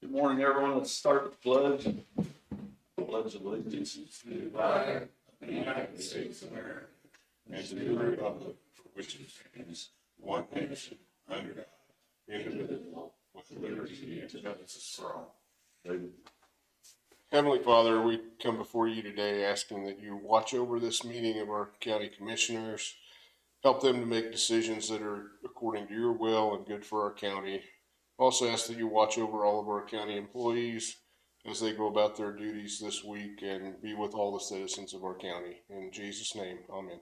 Good morning, everyone. Let's start the pledge. Pledge allegiance to the flag of the United States of America and to the republic for which it stands, one nation, under God, indivisible, with liberty and justice for all. David. Heavenly Father, we come before you today asking that you watch over this meeting of our county commissioners, help them to make decisions that are according to your will and good for our county. Also ask that you watch over all of our county employees as they go about their duties this week and be with all the citizens of our county. In Jesus' name, amen.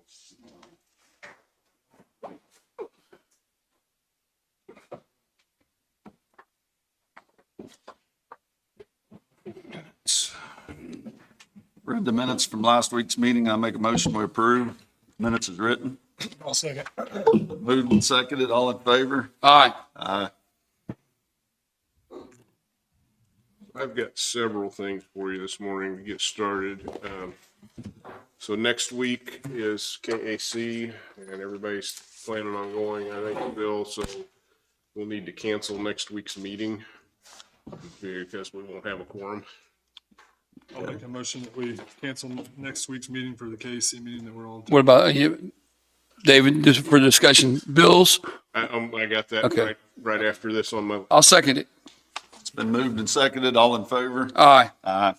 Read the minutes from last week's meeting. I make a motion to approve. Minutes is written. I'll second. Moved and seconded. All in favor? Aye. Aye. I've got several things for you this morning to get started. So next week is KAC and everybody's planning on going, I think, Bill, so we'll need to cancel next week's meeting because we won't have a quorum. I'll make a motion that we cancel next week's meeting for the KC meeting that we're all. What about you, David, just for discussion? Bills? I got that Okay. right after this on my, I'll second it. It's been moved and seconded. All in favor? Aye. Aye.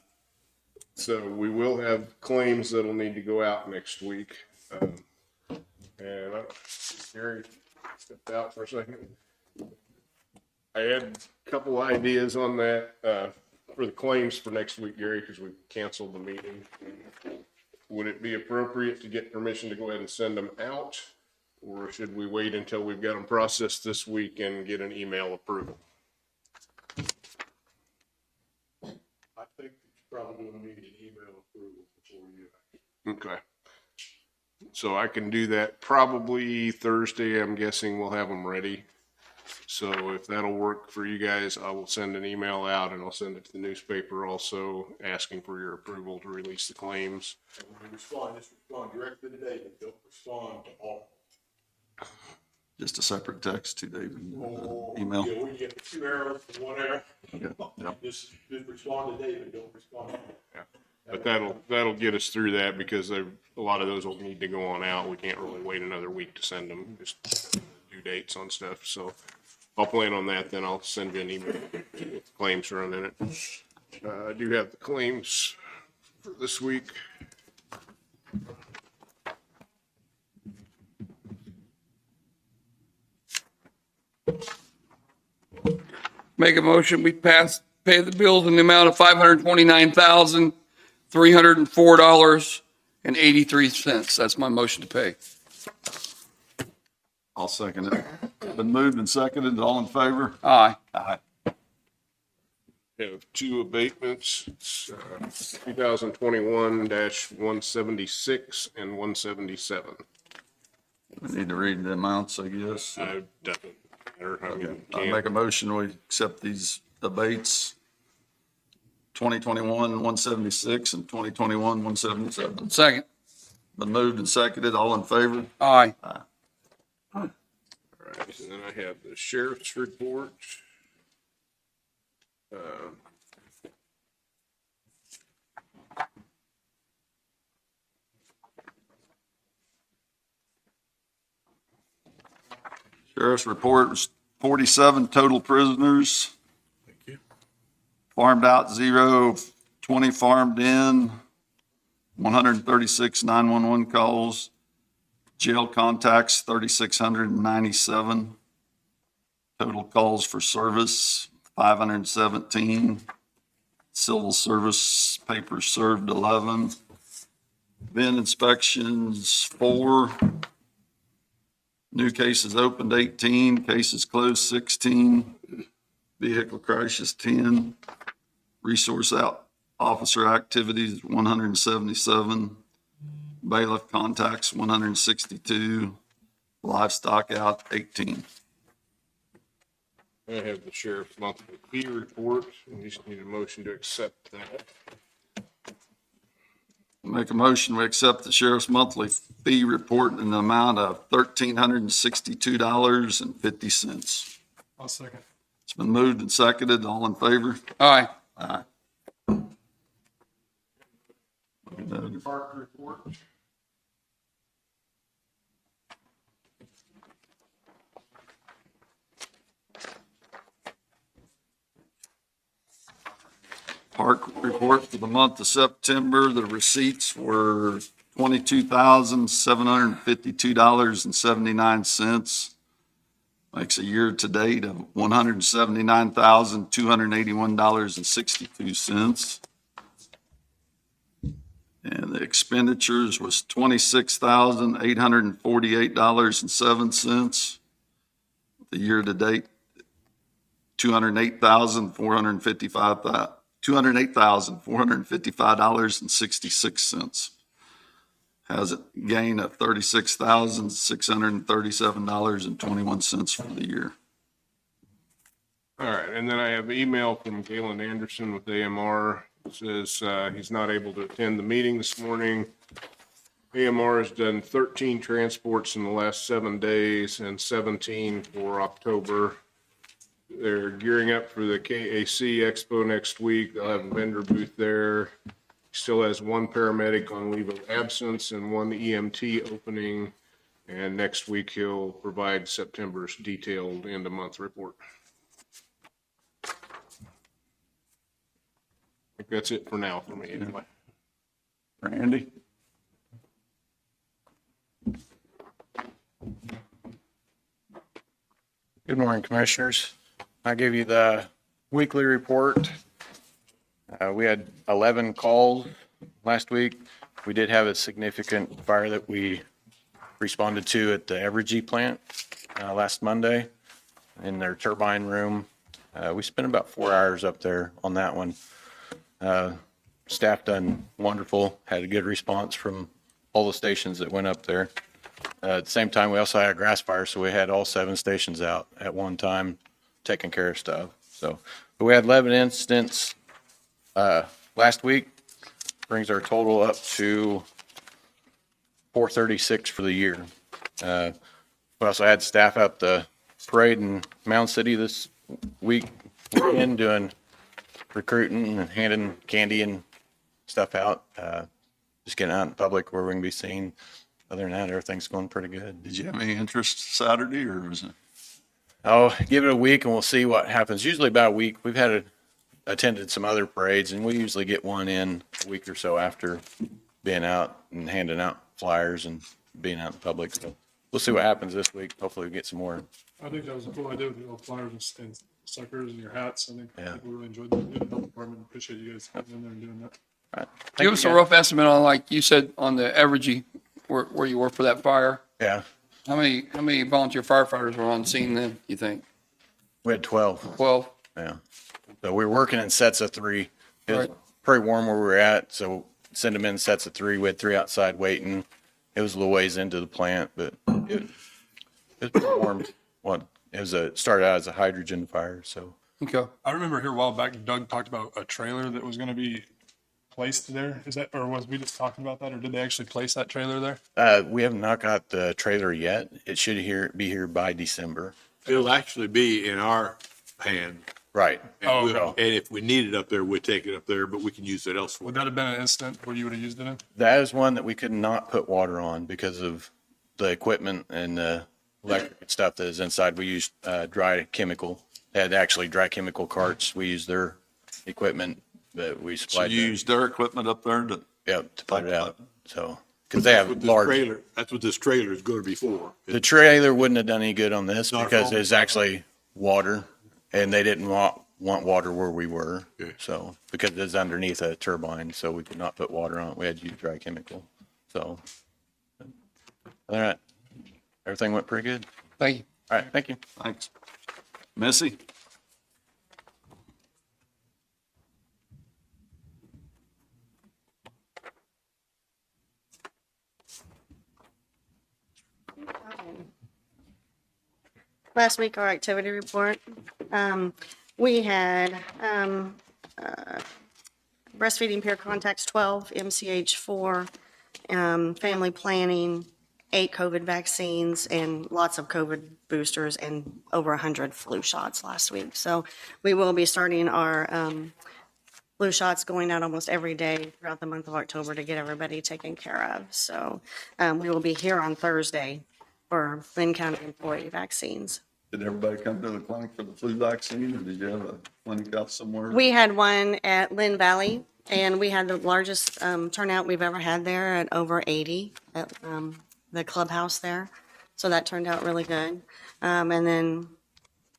so we will have claims that'll need to go out next week. And Gary stepped out for a second. I had a couple ideas on that, for the claims for next week, Gary, because we canceled the meeting. Would it be appropriate to get permission to go ahead and send them out? Or should we wait until we've got them processed this week and get an email approval? I think it's probably gonna need an email approval before you. Okay. So I can do that probably Thursday. I'm guessing we'll have them ready. So if that'll work for you guys, I will send an email out and I'll send it to the newspaper also asking for your approval to release the claims. And when you respond, just respond directly to David, don't respond to all. Just a separate text to David. Or, Email. Yeah, we get the 2 arrows from 1 arrow. Yeah. Just respond to David, don't respond to me. Yeah. But that'll get us through that because a lot of those will need to go on out. We can't really wait another week to send them, just due dates on stuff. So I'll plan on that, then I'll send you an email with the claims run in it. I do have the claims for this week. Make a motion, we pay the bills in the amount of $529,304.83. That's my motion to pay. I'll second it. Been moved and seconded. All in favor? Aye. Aye. Have 2 abatements. It's 2021-176 and 177. We need to read the amounts, I guess. Doesn't matter. I mean, I'll make a motion, we accept these abates. 2021, 176 and 2021, 177. Second. Been moved and seconded. All in favor? Aye. All right, and then I have the sheriff's report. Sheriff's report was 47 total prisoners. Thank you. Farmed out 0, 20 farmed in, 136 911 calls, jail contacts 3,697, total calls for service 517, civil service papers served 11, bin inspections 4, new cases opened 18, cases closed 16, vehicle crashes 10, resource officer activities 177, bailiff contacts 162, livestock out 18. I have the sheriff's monthly fee report, and you just need a motion to accept that. Make a motion, we accept the sheriff's monthly fee report in the amount of $1,362.50. I'll second. It's been moved and seconded. All in favor? Aye. Aye. Park report. Park report for the month of September, the receipts were $22,752.79. Makes a year-to-date of $179,281.62. And the expenditures was $26,848.07. The year-to-date, $208,455.66. Has a gain of $36,637.21 for the year. All right, and then I have an email from Galen Anderson with AMR. It says he's not able to attend the meeting this morning. AMR has done 13 transports in the last 7 days and 17 for October. They're gearing up for the KAC Expo next week. They'll have a vendor booth there. Still has one paramedic on leave of absence and one EMT opening. And next week he'll provide September's detailed end of month report. I think that's it for now for me anyway. Randy? Good morning, Commissioners. I gave you the weekly report. We had 11 calls last week. We did have a significant fire that we responded to at the Evergy plant last Monday in their turbine room. We spent about 4 hours up there on that one. Staff done wonderful, had a good response from all the stations that went up there. At the same time, we also had a grass fire, so we had all 7 stations out at one time taking care of stuff. So, but we had 11 incidents last week, brings our total up to 436 for the year. We also had staff out the parade in Mound City this weekend doing recruiting and handing candy and stuff out. Just getting out in public where we can be seen. Other than that, everything's going pretty good. Did you have any interest Saturday or was it? I'll give it a week and we'll see what happens. Usually about a week. We've attended some other parades and we usually get one in a week or so after being out and handing out flyers and being out in public. So we'll see what happens this week. Hopefully we get some more. I think that was a cool idea with the old flyers and suckers and your hats. I think Yeah. people really enjoyed that. The health department appreciate you guys getting in there and doing that. All right. Give us a rough estimate on, like you said, on the Evergy, where you were for that fire. Yeah, How many volunteer firefighters were on scene then, you think? we had 12. 12? Yeah. So we were working in sets of 3. It was Right. pretty warm where we were at, so send them in sets of 3. We had 3 outside waiting. It was a little ways into the plant, but it was pretty warm. It started out as a hydrogen fire, so. Okay. I remember here a while back, Doug talked about a trailer that was going to be placed there. Is that, or was we just talking about that, or did they actually place that trailer there? We have not got the trailer yet. It should be here by December. It'll actually be in our hand. Right. Oh, And okay. and if we need it up there, we'll take it up there, but we can use it elsewhere. Would that have been an incident where you would have used it in? That is one that we could not put water on because of the equipment and the electric stuff that is inside. We used dry chemical. They had actually dry chemical carts. We used their equipment that we So supplied. you used their equipment up there to? Yep, to put it out. So, because they have What this large. trailer, that's what this trailer is gonna be for. The trailer wouldn't have done any good on this Not a because problem. it's actually water and they didn't want water where we were. Okay. So, because it's underneath a turbine, so we could not put water on it. We had to use dry chemical. So, all right. Everything went pretty good. Thank you. All right. Thank you. Thanks. Missy? Last week, our activity report, we had breastfeeding peer contacts 12, MCH 4, family planning 8 COVID vaccines and lots of COVID boosters and over 100 flu shots last week. So we will be starting our flu shots going out almost every day throughout the month of October to get everybody taken care of. So we will be here on Thursday for Linn County employee vaccines. Did everybody come to the clinic for the flu vaccine, or did you have a clinic out somewhere? We had one at Linn Valley, and we had the largest turnout we've ever had there at over 80 at the clubhouse there. So that turned out really good. And then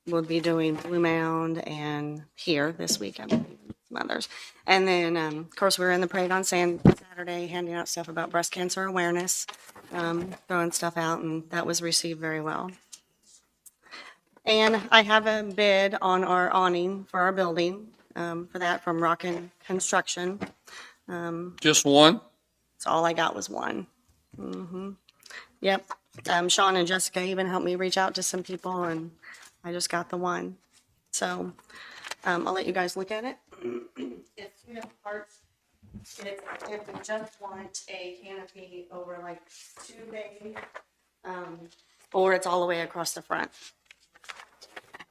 we'll be doing Blue Mound and here this weekend, some others. And then, of course, we were in the parade on Saturday, handing out stuff about breast cancer awareness, throwing stuff out, and that was received very well. And I have a bid on our awning for our building, for that from Rockin' Construction. Just one? So all I got was one. Yep. Sean and Jessica even helped me reach out to some people, and I just got the one. So I'll let you guys look at it. It's 2 different parts. If we just want a canopy over like 2 days, or it's all the way across the front,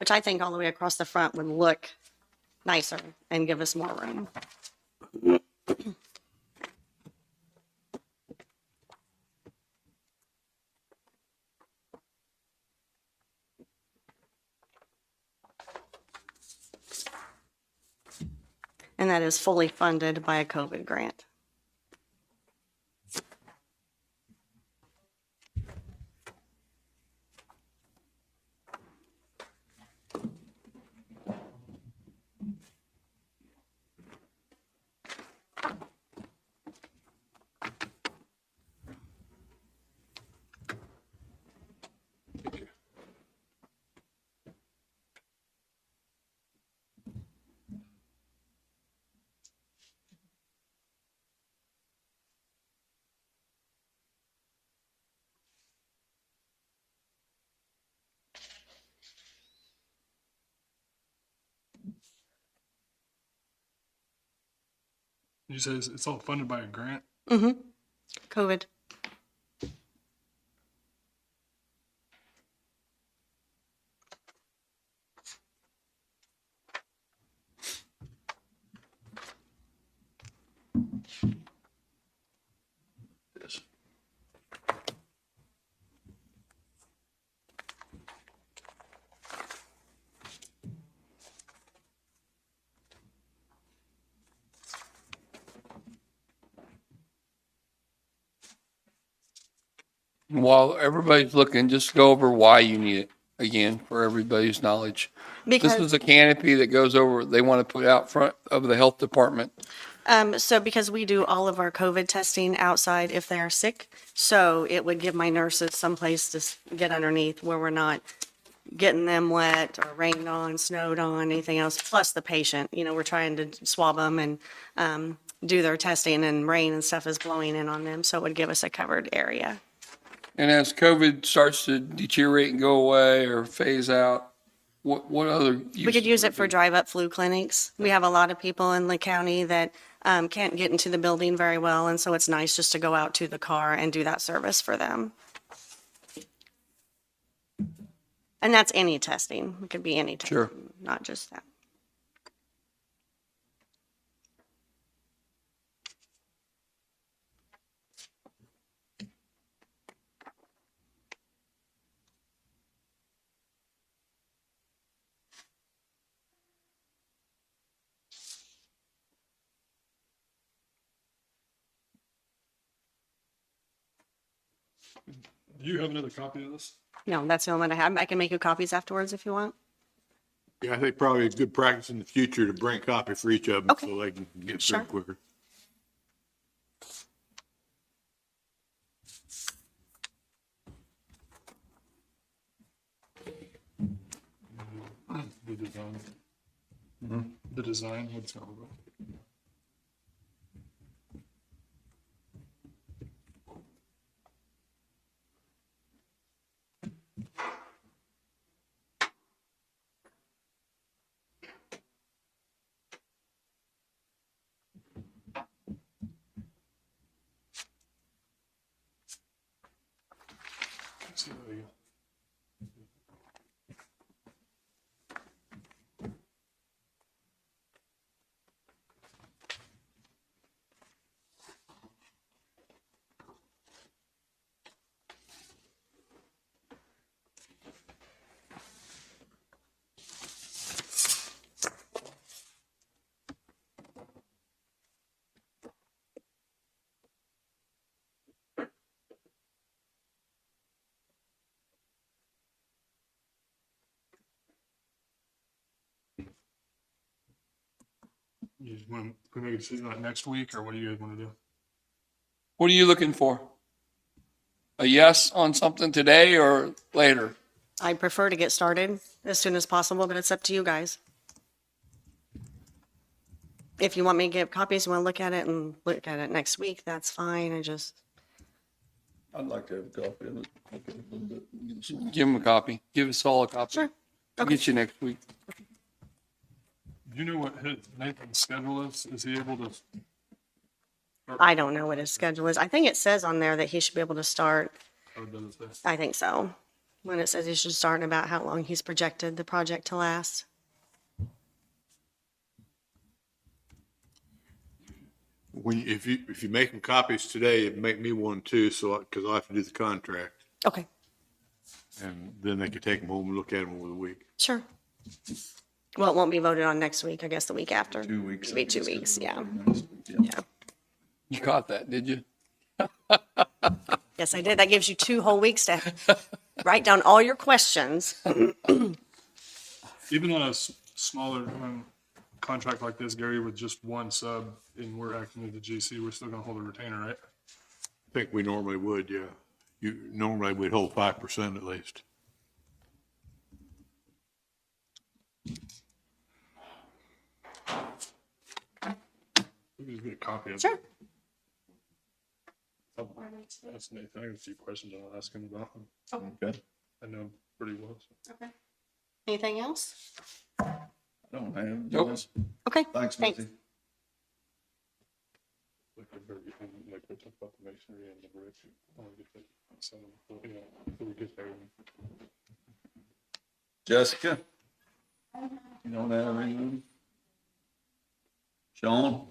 which I think all the way across the front would look nicer and give us more room. And that is fully funded by a COVID grant. You say it's all funded by a grant? COVID. Yes. While everybody's looking, just go over why you need it again for everybody's knowledge. This Because is a canopy that goes over, they want to put out front of the health department. So because we do all of our COVID testing outside if they're sick, so it would give my nurses someplace to get underneath where we're not getting them wet or rained on, snowed on, anything else, plus the patient. You know, we're trying to swab them and do their testing, and rain and stuff is blowing in on them, so it would give us a covered area. And as COVID starts to deteriorate and go away or phase out, what other? We could use it for drive-up flu clinics. We have a lot of people in the county that can't get into the building very well, and so it's nice just to go out to the car and do that service for them. And that's any testing. It could be any testing, Sure. not just that. Do you have another copy of this? No, that's the only one I have. I can make you copies afterwards if you want. Yeah, I think probably a good practice in the future to bring a copy for each of them Okay. so they can get Sure. through quicker. The design. The design, what's it all about? See, there you go. You just want to make a decision on it next week, or what do you guys want to do? What are you looking for? A yes on something today or later? I prefer to get started as soon as possible, but it's up to you guys. If you want me to give copies, you want to look at it and look at it next week, that's fine. I'd like to have a copy of it. Okay, a little bit. Give him a copy. Give us all a copy. Sure. I'll get you next week. Do you know what Nathan's schedule is? Is he able to? I don't know what his schedule is. I think it says on there that he should be able to start. Or does it say? I think so. When it says he should start and about how long he's projected the project to last. If you make them copies today, it'd make me one too, because I have to do the contract. Okay, And then they could take them home and look at them over the week. sure. Well, it won't be voted on next week, I guess the week after. 2 weeks. It'll be 2 weeks, yeah. Yeah. Yeah. You caught that, did you? Yes, I did. That gives you 2 whole weeks to write down all your questions. Even on a smaller contract like this, Gary, with just one sub, and we're acting as the GC, we're still gonna hold a retainer, right? I think we normally would, yeah. Normally we'd hold 5% at least. We can just get a copy of it. Sure. That's Nathan. I have a few questions I'll ask him about him. Okay. I know him pretty well. So. Okay. Anything else? Don't have. Nope. yes. Okay, Thanks, thanks. Missy. Like we talked about the masonry and the bridge. I want to get that, so, you know, before we get there. Jessica? You don't have anything? Sean?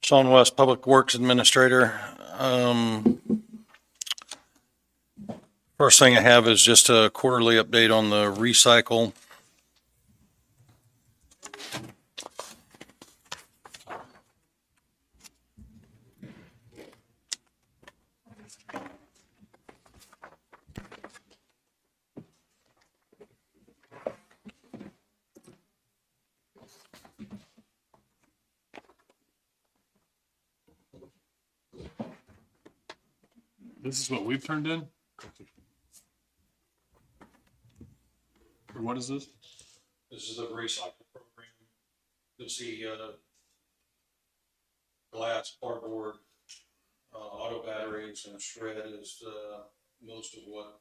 Sean West, Public Works Administrator. First thing I have is just a quarterly update on the recycle. This is what we've turned in? Or what is this? This is the recycle program. You'll see, glass, cardboard, auto batteries, and shred is, most of what,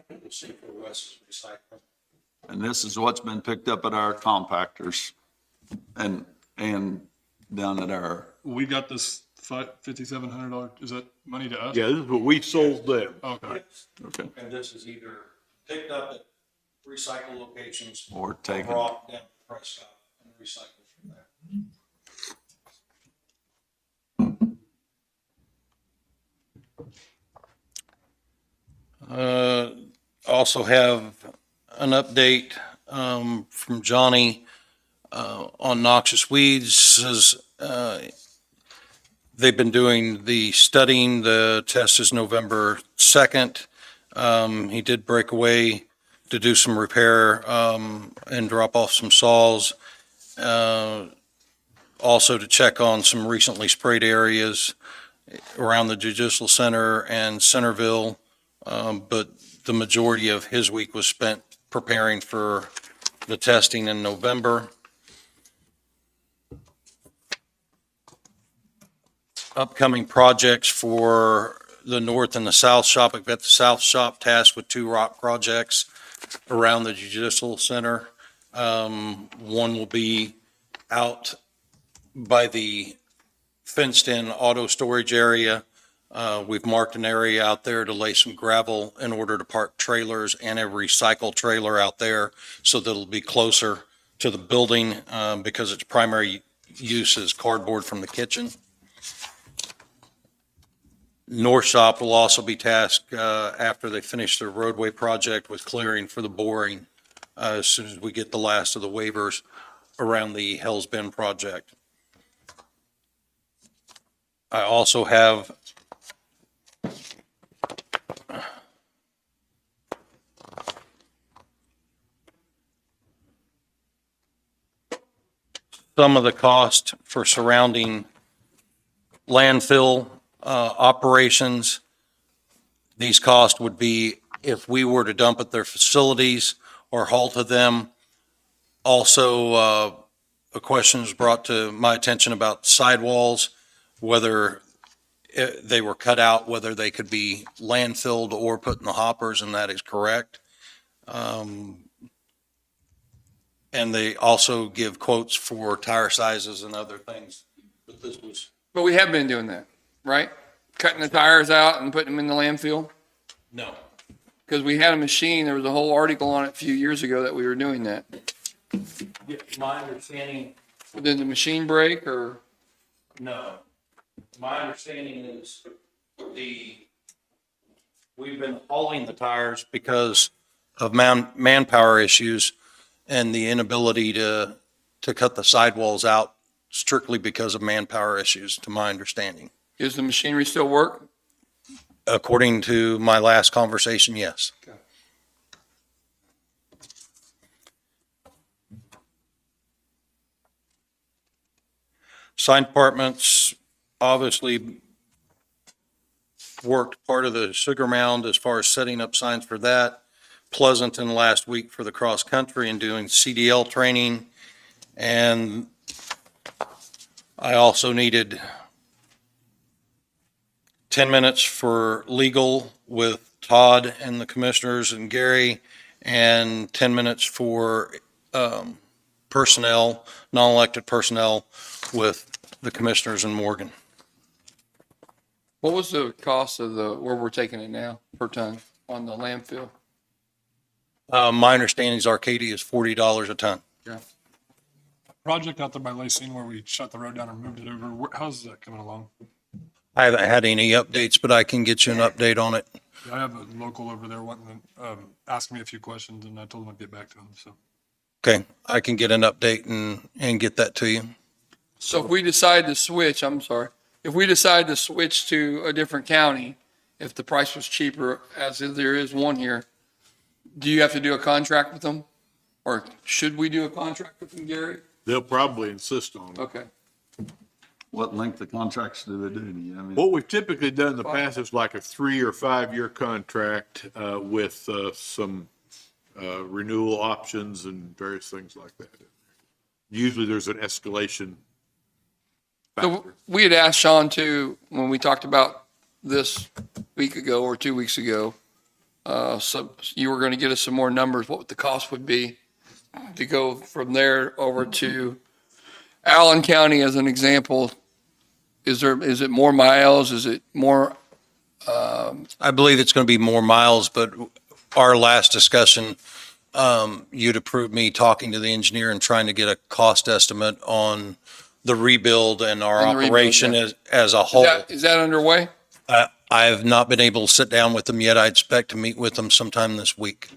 you'll see for West's recycling. And this is what's been picked up at our compactors and down at our, We got this $5,700. Is that money to us? Yeah, this is what we sold them. Okay. okay, And this is either picked up at recycle locations or taken. brought down to Prescott and recycled from there. Also have an update from Johnny on noxious weeds. Says they've been doing the studying. The test is November 2nd. He did break away to do some repair and drop off some saws. Also to check on some recently sprayed areas around the Judicial Center and Centerville. But the majority of his week was spent preparing for the testing in November. Upcoming projects for the north and the south shop. I've got the south shop tasked with 2 rock projects around the Judicial Center. One will be out by the fenced-in auto storage area. We've marked an area out there to lay some gravel in order to park trailers and a recycle trailer out there so that it'll be closer to the building because its primary use is cardboard from the kitchen. North Shop will also be tasked after they finish their roadway project with clearing for the boring as soon as we get the last of the waivers around the Hell's Bend project. I also have some of the cost for surrounding landfill operations. These costs would be if we were to dump at their facilities or haul to them. Also, a question was brought to my attention about sidewalls, whether they were cut out, whether they could be landfilled or put in the hoppers, and that is correct. And they also give quotes for tire sizes and other things. But this was. But we have been doing that, right? Cutting the tires out and putting them in the landfill? No. Because we had a machine, there was a whole article on it a few years ago that we were doing that. Yeah, my understanding. Did the machine break or? No. My understanding is we've been hauling the tires because of manpower issues and the inability to cut the sidewalls out strictly because of manpower issues, to my understanding. Does the machinery still work? According to my last conversation, yes. Okay. Sign departments obviously worked part of the Sugar Mound as far as setting up signs for that. Pleasanton last week for the cross country and doing CDL training. And I also needed 10 minutes for legal with Todd and the commissioners and Gary, and 10 minutes for personnel, non-elected personnel with the commissioners and Morgan. What was the cost of where we're taking it now per ton on the landfill? My understanding is Arcadia is $40 a ton. Project out there by Lacine where we shut the road down and moved it over. How's that coming along? I haven't had any updates, but I can get you an update on it. I have a local over there wanting to ask me a few questions, and I told him I'd get back to him. So Okay, I can get an update and get that to you. So if we decide to switch, if we decide to switch to a different county, if the price was cheaper, as there is one here, do you have to do a contract with them? Or should we do a contract with them, Gary? They'll probably insist on it. Okay. What length of contracts do they do to you? I mean, What we've typically done in the past is like a 3 or 5 year contract with some renewal options and various things like that. Usually there's an escalation So factor. we had asked Sean too, when we talked about this week ago or 2 weeks ago, so you were going to get us some more numbers, what the cost would be to go from there over to Allen County as an example. Is it more miles? Is it more? I believe it's going to be more miles, but our last discussion, you'd approved me talking to the engineer and trying to get a cost estimate on the rebuild and our And the rebuild, operation yeah. as a whole. Is that underway? I have not been able to sit down with them yet. I expect to meet with them sometime this week.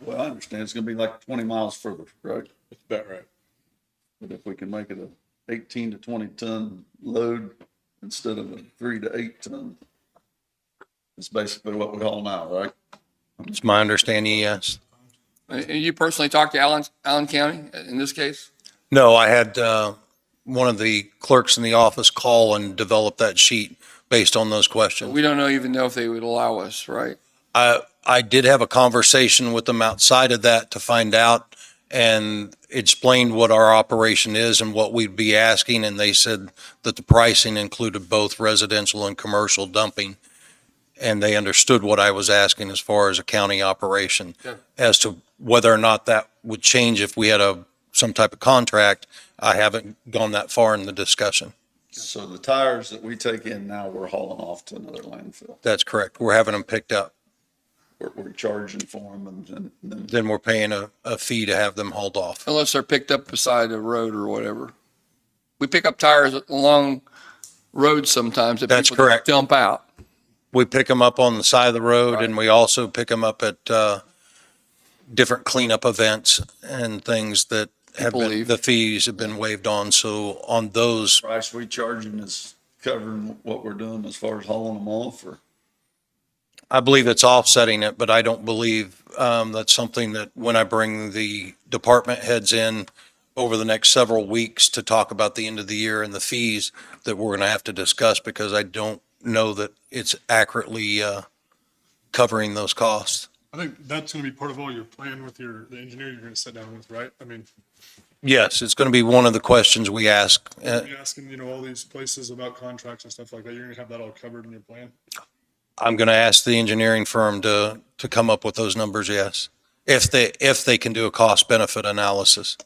well, I understand it's gonna be like 20 miles further, right? That's about right. But if we can make it a 18 to 20 ton load instead of a 3 to 8 ton, it's basically what we haul now, right? It's my understanding, yes. You personally talked to Allen County in this case? No, I had one of the clerks in the office call and develop that sheet based on those questions. We don't even know if they would allow us, right? I did have a conversation with them outside of that to find out and explained what our operation is and what we'd be asking. And they said that the pricing included both residential and commercial dumping. And they understood what I was asking as far as a county operation. Okay. As to whether or not that would change if we had some type of contract. I haven't gone that far in the discussion. So the tires that we take in now, we're hauling off to another landfill. That's correct. We're having them picked up. We're charging for them and then Then we're paying a fee to have them hauled off. Unless they're picked up beside a road or whatever. We pick up tires along roads sometimes that That's people correct. dump out. We pick them up on the side of the road Right. and we also pick them up at different cleanup events and things that have People been, leave. the fees have been waived on. So on those, price we charging is covering what we're doing as far as hauling them off, or? I believe it's offsetting it, but I don't believe that's something that when I bring the department heads in over the next several weeks to talk about the end of the year and the fees that we're going to have to discuss, because I don't know that it's accurately covering those costs. I think that's gonna be part of all your plan with the engineer you're gonna sit down with, right? I mean, Yes, it's going to be one of the questions we ask. you're asking, all these places about contracts and stuff like that, you're gonna have that all covered in your plan? I'm going to ask the engineering firm to come up with those numbers, yes. If they can do a cost benefit analysis.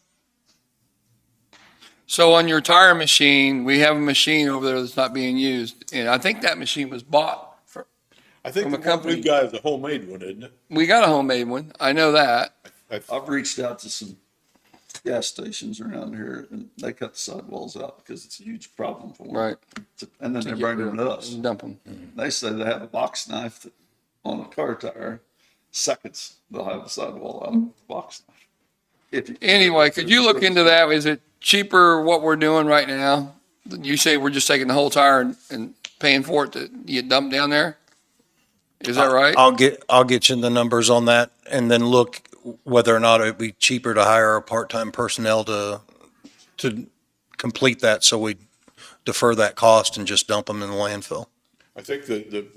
So on your tire machine, we have a machine over there that's not being used. And I think that machine was bought. I think From a the one company. we've got is a homemade one, isn't it? We got a homemade one. I know that. I've reached out to some gas stations around here and they cut the sidewalls out because it's a huge problem for them. Right. And then they're bringing it to us. Dump them. They say they have a box knife that, on a car tire, seconds, they'll have a sidewall out of the box knife. If you- Anyway, could you look into that? Is it cheaper what we're doing right now? You say we're just taking the whole tire and paying for it to get dumped down there? Is that right? I'll get you the numbers on that and then look whether or not it'd be cheaper to hire a part-time personnel to complete that. So we defer that cost and just dump them in the landfill. I think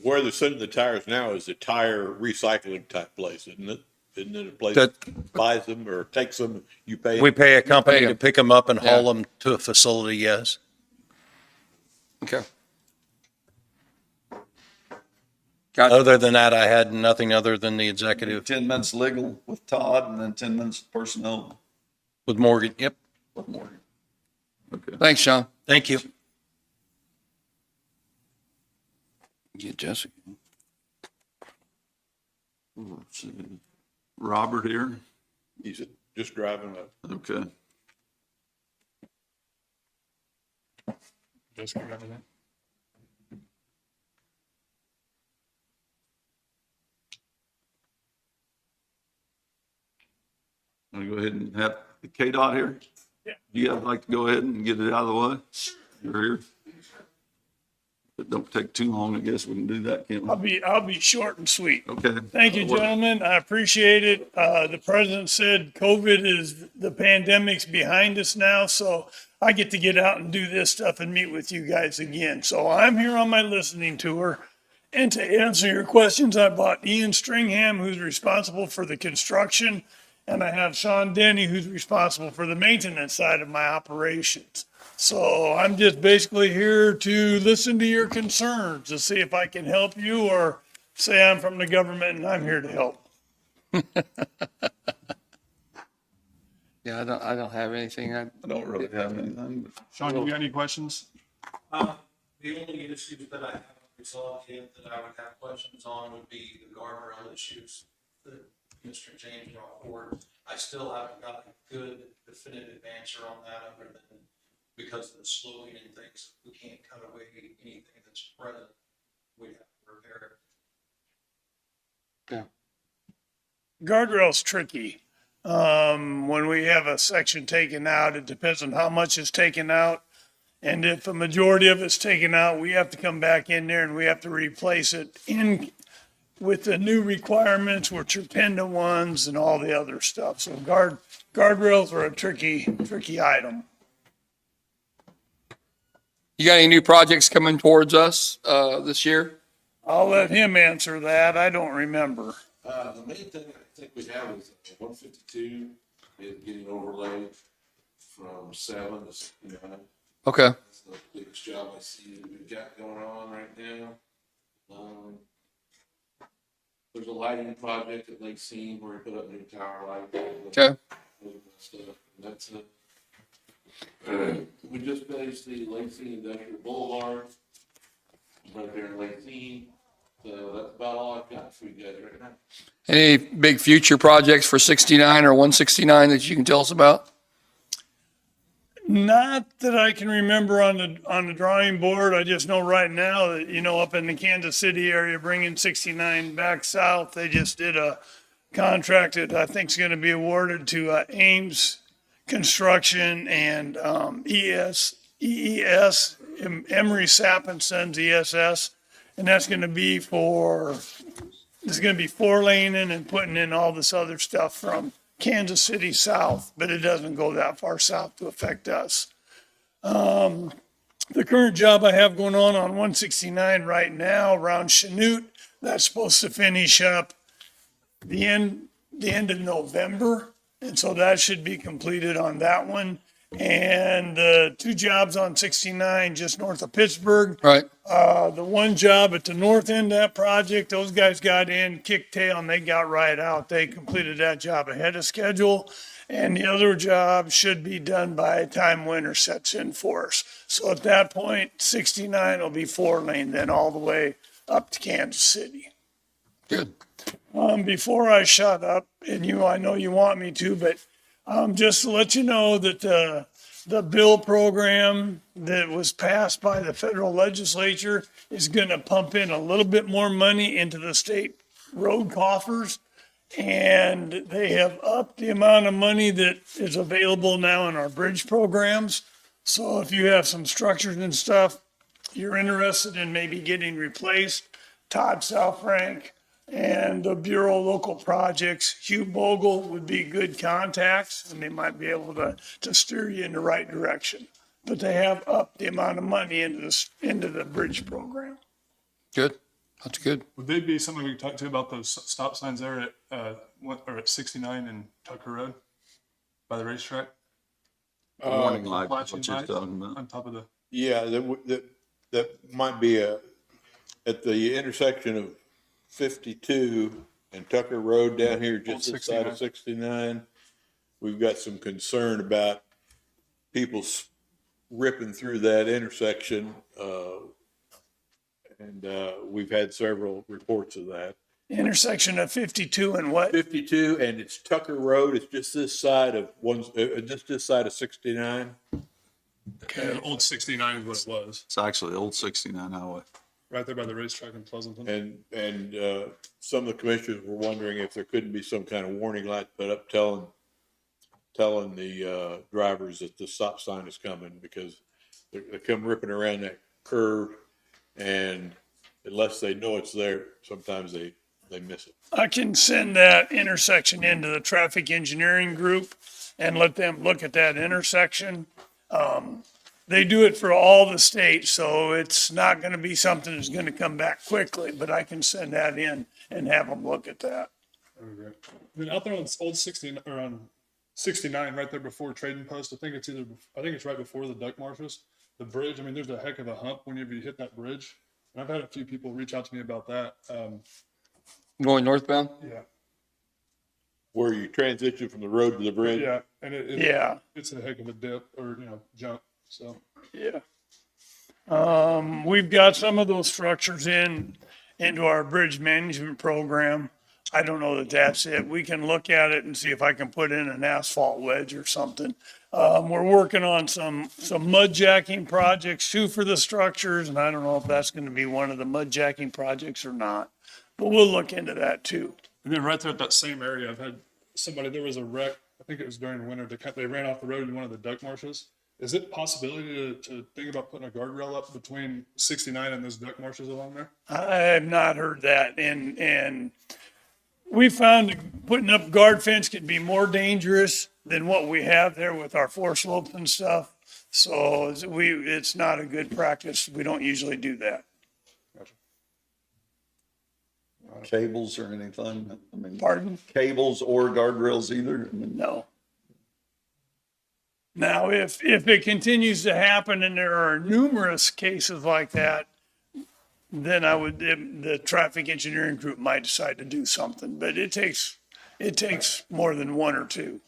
where they're sending the tires now is a tire recycling type place, isn't it? Isn't it a place That- that buys them or takes them, you pay? We pay a company pay to 'em. pick them up and haul Yeah. them to a facility, yes. Okay. Gotcha. Other than that, I had nothing other than the executive 10 minutes legal with Todd and then 10 minutes personnel with Morgan. Yep. with Morgan. Okay. Thanks, Sean. Thank you. Get Jessica. Let's see. Robert here. He's just driving up. Okay. Jessica, got anything? Want to go ahead and have the KDOT here? Yeah. You guys like to go ahead and get it out of the way? You're here. It don't take too long. I guess we can do that, can't we? I'll be short and sweet. Okay. Thank you, gentlemen. I appreciate it. The president said the pandemic's behind us now, so I get to get out and do this stuff and meet with you guys again. So I'm here on my listening tour. And to answer your questions, I brought Ian Stringham, who's responsible for the construction, and I have Sean Denny, who's responsible for the maintenance side of my operations. So I'm just basically here to listen to your concerns, to see if I can help you, or say I'm from the government and I'm here to help. Yeah, I don't have anything. I don't really have anything. But Sean, you got any questions? The only issues that I haven't resolved yet that I would have questions on would be the guardrail issues that Mr. James brought forward. I still haven't got a good definitive answer on that, other than because of the slowing and things, we can't cut away anything that's present. We have to repair it. Guardrail's tricky. When we have a section taken out, it depends on how much is taken out. And if a majority of it's taken out, we have to come back in there and we have to replace it with the new requirements, which are pendant ones and all the other stuff. So guardrails are a tricky item. You got any new projects coming towards us this year? I'll let him answer that. I don't remember. The main thing I think we have is 152 is getting overlaid from 7 to 69. Okay. That's the biggest job I see that we've got going on right now. There's a lighting project at Lake Scene where we put up new tower lights. Okay. with my stuff, and that's it. We just finished the Lacey Industrial Boulevard, right there in Lacey, so that's about all I've got for you guys right now. Any big future projects for 69 or 169 that you can tell us about? Not that I can remember on the drawing board. I just know right now that, up in the Kansas City area, bringing 69 back south, they just did a contract that I think is going to be awarded to Ames Construction and EES, Emery Sapp and Sons ESS. And that's going to be four laning and putting in all this other stuff from Kansas City south, but it doesn't go that far south to affect us. The current job I have going on 169 right now around Chanute, that's supposed to finish up the end of November. And so that should be completed on that one. And the two jobs on 69 just north of Pittsburgh. Right. The one job at the north end of that project, those guys got in, kicked tail, and they got right out. They completed that job ahead of schedule. And the other job should be done by the time winter sets in for us. So at that point, 69 will be 4-lane, then all the way up to Kansas City. Good. Before I shut up, and I know you want me to, but just to let you know that the bill program that was passed by the federal legislature is going to pump in a little bit more money into the state road coffers. And they have upped the amount of money that is available now in our bridge programs. So if you have some structures and stuff you're interested in maybe getting replaced, Todd Southrank and the Bureau of Local Projects, Hugh Bogle would be good contacts, and they might be able to steer you in the right direction. But they have upped the amount of money into the bridge program. Good. That's good. Would they be something we could talk to about those stop signs there at 69 and Tucker Road by the racetrack? Warning light, Flashing what you're lights talking about. on top of the, Yeah, that might be at the intersection of 52 and Tucker Road down here, just this side of 69. We've got some concern about people ripping through that intersection. And we've had several reports of that. Intersection of 52 and what? 52, and it's Tucker Road. It's just this side of just this side of 69. yeah, old 69 is what it was, It's actually old 69 highway. right there by the racetrack in Pleasanton. And some of the commissioners were wondering if there couldn't be some kind of warning light put up telling the drivers that the stop sign is coming, because they come ripping around that curve, and unless they know it's there, sometimes they miss it. I can send that intersection into the traffic engineering group and let them look at that intersection. They do it for all the states, so it's not going to be something that's going to come back quickly, but I can send that in and have them look at that. That'd be great. Then out there on old 69 or on 69, right there before Trading Post, I think it's right before the duck marshes. The bridge, I mean, there's a heck of a hump whenever you hit that bridge. And I've had a few people reach out to me about that. Going northbound? Yeah. Where you transition from the road to the bridge. Yeah. And Yeah. it's a heck of a dip or, jump. So Yeah. We've got some of those structures into our bridge management program. I don't know that that's it. We can look at it and see if I can put in an asphalt wedge or something. We're working on some mud jacking projects too for the structures, and I don't know if that's going to be one of the mud jacking projects or not, but we'll look into that too. and then right there at that same area, I've had there was a wreck. I think it was during winter. They ran off the road in one of the duck marshes. Is it a possibility to think about putting a guardrail up between 69 and those duck marshes along there? I have not heard that, and we found that putting up guard fence could be more dangerous than what we have there with our floor slopes and stuff. So it's not a good practice. We don't usually do that. Gotcha. Cables or anything? I mean, Pardon? cables or guardrails either? I mean, No. Now, if it continues to happen and there are numerous cases like that, then the traffic engineering group might decide to do something, but it takes more than one or two.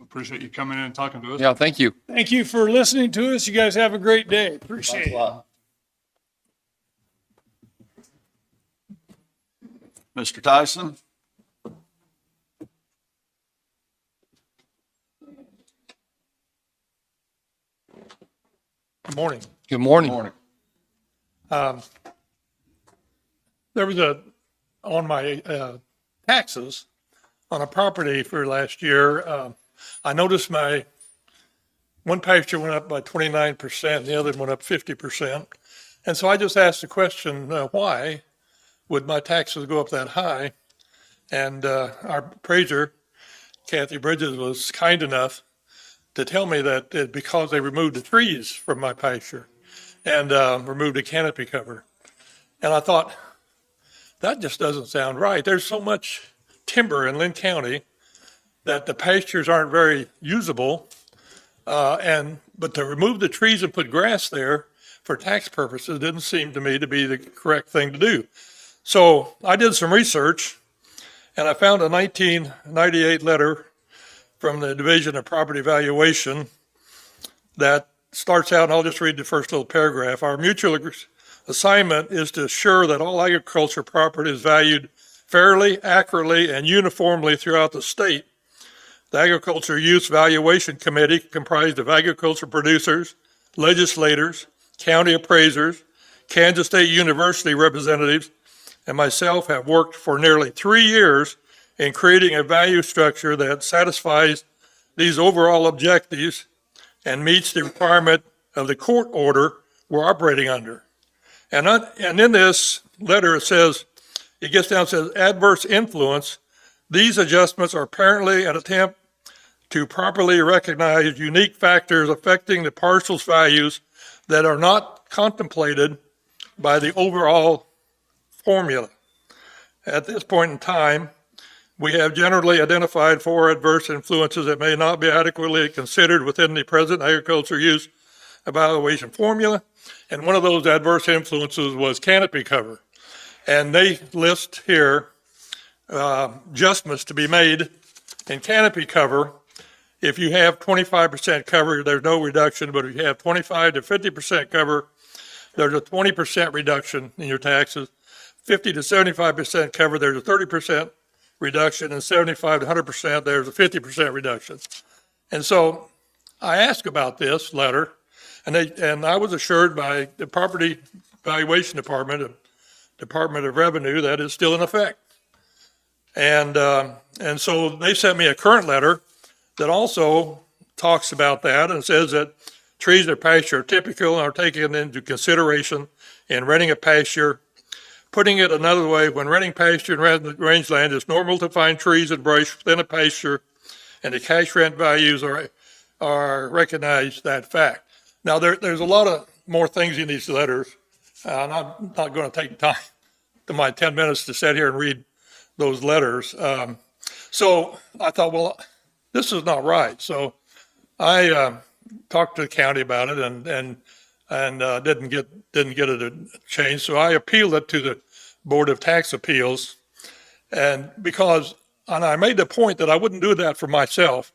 Appreciate you coming in and talking to us. Yeah, thank you. Thank you for listening to us. You guys have a great day. Appreciate it. Mr. Tyson? Good morning. Good morning. There was on my taxes on a property for last year, I noticed my one pasture went up by 29%, the other went up 50%. And so I just asked the question, why would my taxes go up that high? And our appraiser, Kathy Bridges, was kind enough to tell me that it's because they removed the trees from my pasture and removed the canopy cover. And I thought, that just doesn't sound right. There's so much timber in Linn County that the pastures aren't very usable. But to remove the trees and put grass there for tax purposes didn't seem to me to be the correct thing to do. So I did some research and I found a 1998 letter from the Division of Property Valuation that starts out, and I'll just read the first little paragraph. Our mutual assignment is to assure that all agriculture property is valued fairly, accurately, and uniformly throughout the state. The Agriculture Use Valuation Committee, comprised of agriculture producers, legislators, county appraisers, Kansas State University representatives, and myself have worked for nearly 3 years in creating a value structure that satisfies these overall objectives and meets the requirement of the court order we're operating under. And in this letter, it says, it gets down, it says, adverse influence. These adjustments are apparently an attempt to properly recognize unique factors affecting the parcel's values that are not contemplated by the overall formula. At this point in time, we have generally identified 4 adverse influences that may not be adequately considered within the present agriculture use evaluation formula. And one of those adverse influences was canopy cover. And they list here adjustments to be made in canopy cover. If you have 25% cover, there's no reduction, but if you have 25 to 50% cover, there's a 20% reduction in your taxes. 50 to 75% cover, there's a 30% reduction, and 75 to 100%, there's a 50% reduction. And so I asked about this letter, and I was assured by the Property Valuation Department of Revenue that it's still in effect. And so they sent me a current letter that also talks about that and says that trees in pasture are typical and are taken into consideration in renting a pasture. Putting it another way, when renting pasture and rangeland, it's normal to find trees and brush within a pasture, and the cash rent values are recognized that fact. Now, there's a lot of more things in these letters, and I'm not going to take time to my 10 minutes to sit here and read those letters. So I thought, well, this is not right. So I talked to the county about it and didn't get it changed. So I appealed it to the Board of Tax Appeals, and I made the point that I wouldn't do that for myself.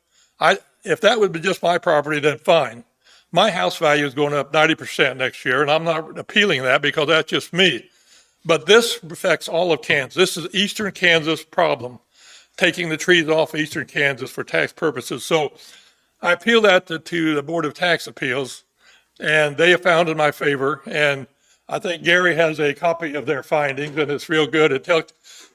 If that would be just my property, then fine. My house value is going up 90% next year, and I'm not appealing that because that's just me. But this affects all of Kansas. This is Eastern Kansas problem, taking the trees off Eastern Kansas for tax purposes. So I appealed that to the Board of Tax Appeals, and they have found in my favor. And I think Gary has a copy of their findings, and it's real good. It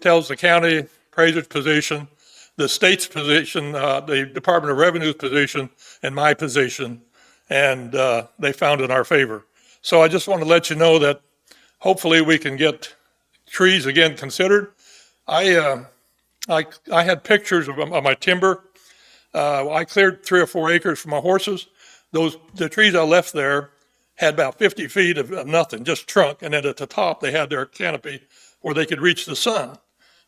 tells the county appraiser's position, the state's position, the Department of Revenue's position, and my position, and they found in our favor. So I just want to let you know that hopefully we can get trees again considered. I had pictures of my timber. I cleared 3 or 4 acres for my horses. The trees I left there had about 50 feet of nothing, just trunk, and then at the top they had their canopy where they could reach the sun.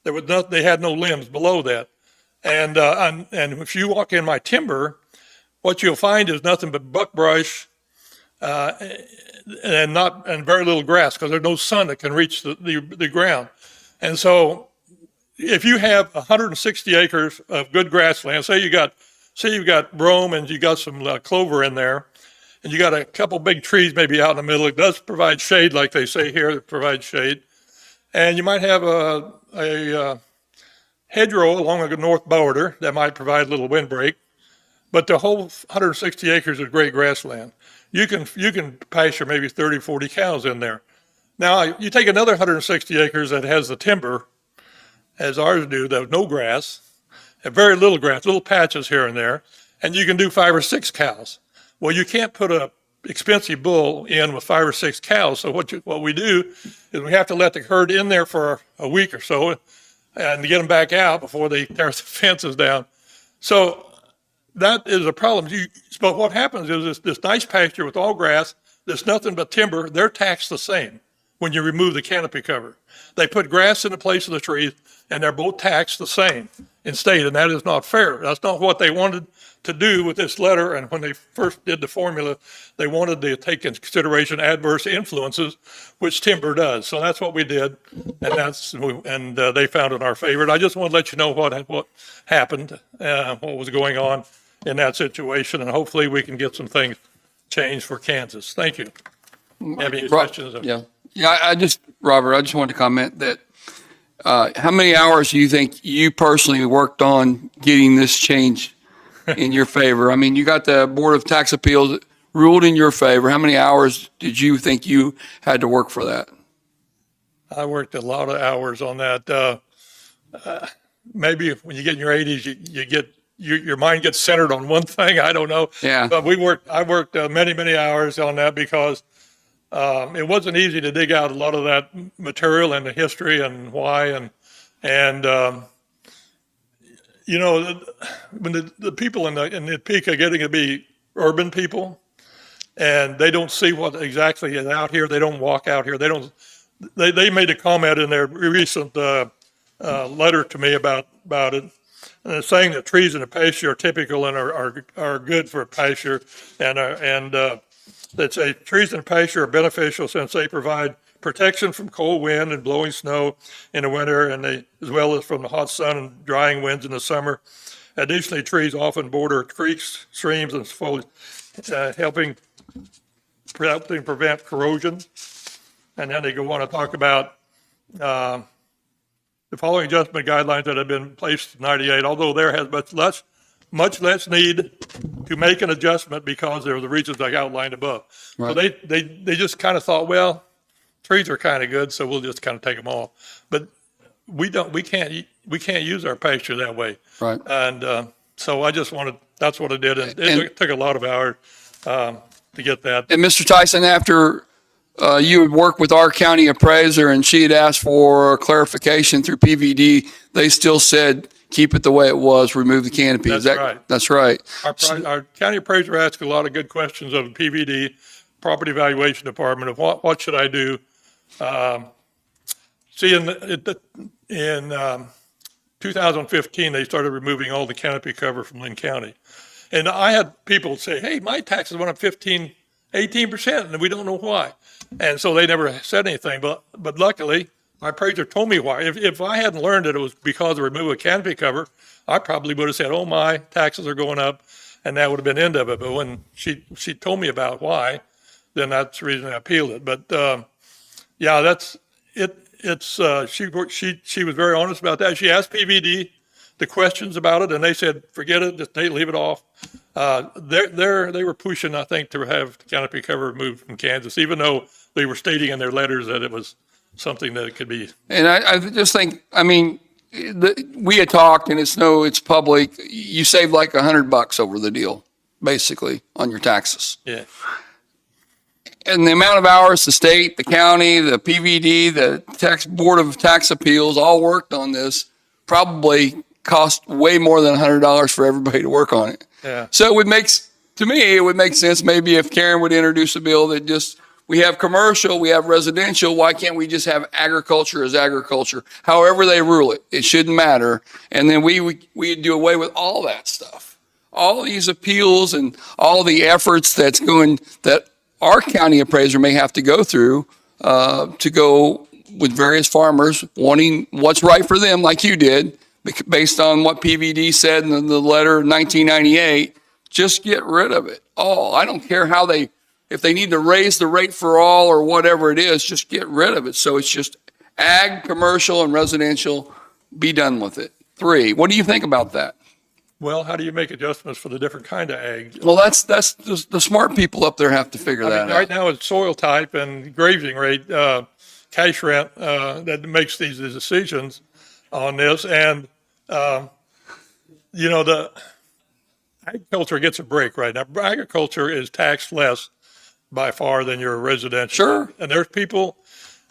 They had no limbs below that. And if you walk in my timber, what you'll find is nothing but buckbrush and very little grass, because there's no sun that can reach the ground. And so if you have 160 acres of good grassland, say you got say you've got brome and you got some clover in there, and you got a couple big trees maybe out in the middle. It does provide shade, like they say here, it provides shade. And you might have a hedgerow along the north border that might provide a little windbreak. But the whole 160 acres is great grassland. You can pasture maybe 30, 40 cows in there. Now, you take another 160 acres that has the timber, as ours do, that have no grass, and very little grass, little patches here and there, and you can do 5 or 6 cows. Well, you can't put a expensive bull in with 5 or 6 cows. So what we do is we have to let the herd in there for a week or so and get them back out before they tear the fences down. So that is a problem. But what happens is this nice pasture with all grass, there's nothing but timber, they're taxed the same when you remove the canopy cover. They put grass in the place of the trees, and they're both taxed the same in state, and that is not fair. That's not what they wanted to do with this letter, and when they first did the formula, they wanted to take into consideration adverse influences, which timber does. So that's what we did, and they found it in our favor. And I just want to let you know what happened, what was going on in that situation, and hopefully we can get some things changed for Kansas. Thank you. Have any questions? Yeah, Robert, I just wanted to comment that how many hours do you think you personally worked on getting this change in your favor? I mean, you got the Board of Tax Appeals ruled in your favor. How many hours did you think you had to work for that? I worked a lot of hours on that. Maybe when you get in your 80s, your mind gets centered on one thing. I don't know. Yeah. But I worked many, many hours on that because it wasn't easy to dig out a lot of that material and the history and why you know, when the people in the peak are getting to be urban people, and they don't see what exactly is out here. They don't walk out here. They made a comment in their recent letter to me about it, saying that trees in the pasture are typical and are good for pasture, and that say trees in the pasture are beneficial since they provide protection from cold wind and blowing snow in the winter, and as well as from the hot sun and drying winds in the summer. Additionally, trees often border creeks, streams, and foliage, helping prevent corrosion. And then they go on to talk about the following adjustment guidelines that have been placed in '98, although there has much less need to make an adjustment because there are the reasons I outlined above. Right. So they just kind of thought, well, trees are kind of good, so we'll just kind of take them off. But we can't use our pasture that way. Right. And so that's what I did. And it took a lot of hours to get that. And Mr. Tyson, after you had worked with our county appraiser and she had asked for clarification through PVD, they still said, keep it the way it was, remove the canopy. Right. That's right. Our county appraiser asked a lot of good questions of the PVD, Property Valuation Department, of what should I do? See, in 2015, they started removing all the canopy cover from Linn County. And I had people say, hey, my taxes went up 18%, and we don't know why. And so they never said anything. But luckily, my appraiser told me why. If I hadn't learned that it was because of removal of canopy cover, I probably would have said, oh, my taxes are going up, and that would have been the end of it. But when she told me about why, then that's the reason I appealed it. But yeah, that's it. She was very honest about that. She asked PVD the questions about it, and they said, forget it, just leave it off. They were pushing, I think, to have canopy cover removed from Kansas, even though they were stating in their letters that it was something that could be. And I just think, I mean, we had talked, and it's public. You saved like $100 over the deal, basically, on your taxes. Yeah. And the amount of hours the state, the county, the PVD, the Board of Tax Appeals all worked on this probably cost way more than $100 for everybody to work on it. Yeah. So to me, it would make sense maybe if Karen would introduce a bill that just, we have commercial, we have residential, why can't we just have agriculture as agriculture? However they rule it, it shouldn't matter. And then we do away with all that stuff. All these appeals and all the efforts that our county appraiser may have to go through to go with various farmers wanting what's right for them, like you did, based on what PVD said in the letter in 1998, just get rid of it all. I don't care if they need to raise the rate for all or whatever it is, just get rid of it. So it's just ag, commercial, and residential, be done with it. 3, what do you think about that? Well, how do you make adjustments for the different kind of ag? Well, that's the smart people up there have to figure I that mean, right out. now it's soil type and grazing rate, cash rent, that makes these decisions on this. And, the agriculture gets a break right now. Agriculture is taxed less by far than your residential. Sure. And there's people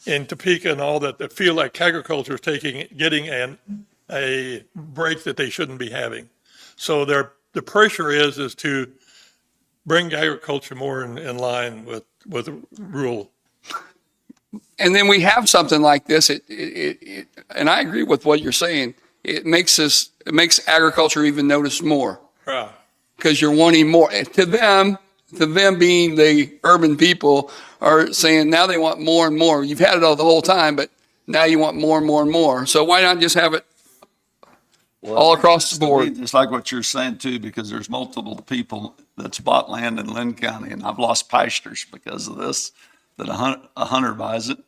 in Topeka and all that feel like agriculture is getting a break that they shouldn't be having. So the pressure is to bring agriculture more in line with rural. And then we have something like this. And I agree with what you're saying. It makes agriculture even notice more Right. because you're wanting more. To them being the urban people are saying now they want more and more. You've had it all the whole time, but now you want more and more and more. So why not just have it all across the board? It's like what you're saying too, because there's multiple people that's bought land in Linn County, and I've lost pastures because of this, that a hunter buys it,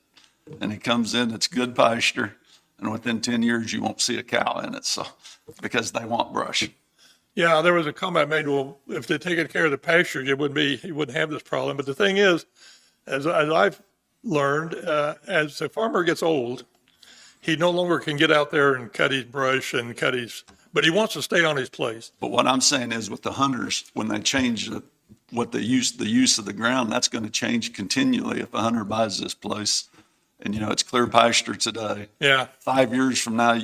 and he comes in, it's good pasture, and within 10 years, you won't see a cow in it, so, because they want brush. Yeah, there was a comment made, well, if they're taking care of the pastures, you wouldn't have this problem. But the thing is, as I've learned, as the farmer gets old, he no longer can get out there and cut his brush and but he wants to stay on his place. But what I'm saying is with the hunters, when they change the use of the ground, that's going to change continually. If a hunter buys this place and, it's clear pasture today, Yeah. 5 years from now,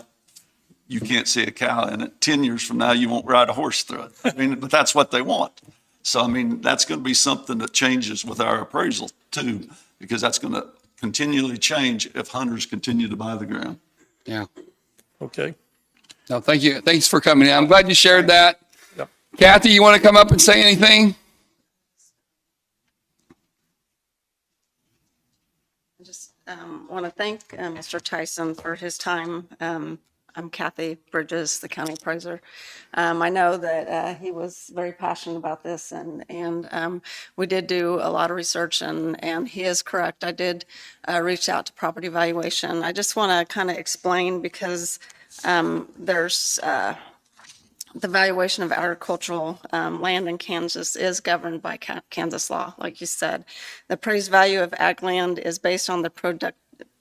you can't see a cow in it. 10 years from now, you won't ride a horse through it. But that's what they want. So, that's going to be something that changes with our appraisal too, because that's going to continually change if hunters continue to buy the ground. Yeah. Okay. No, thank you. Thanks for coming in. I'm glad you shared that. Yep. Kathy, you want to come up and say anything? I just want to thank Mr. Tyson for his time. I'm Kathy Bridges, the county appraiser. I know that he was very passionate about this, and we did do a lot of research, and he is correct. I did reach out to property valuation. I just want to kind of explain because there's the valuation of agricultural land in Kansas is governed by Kansas law, like you said. The appraised value of ag land is based on the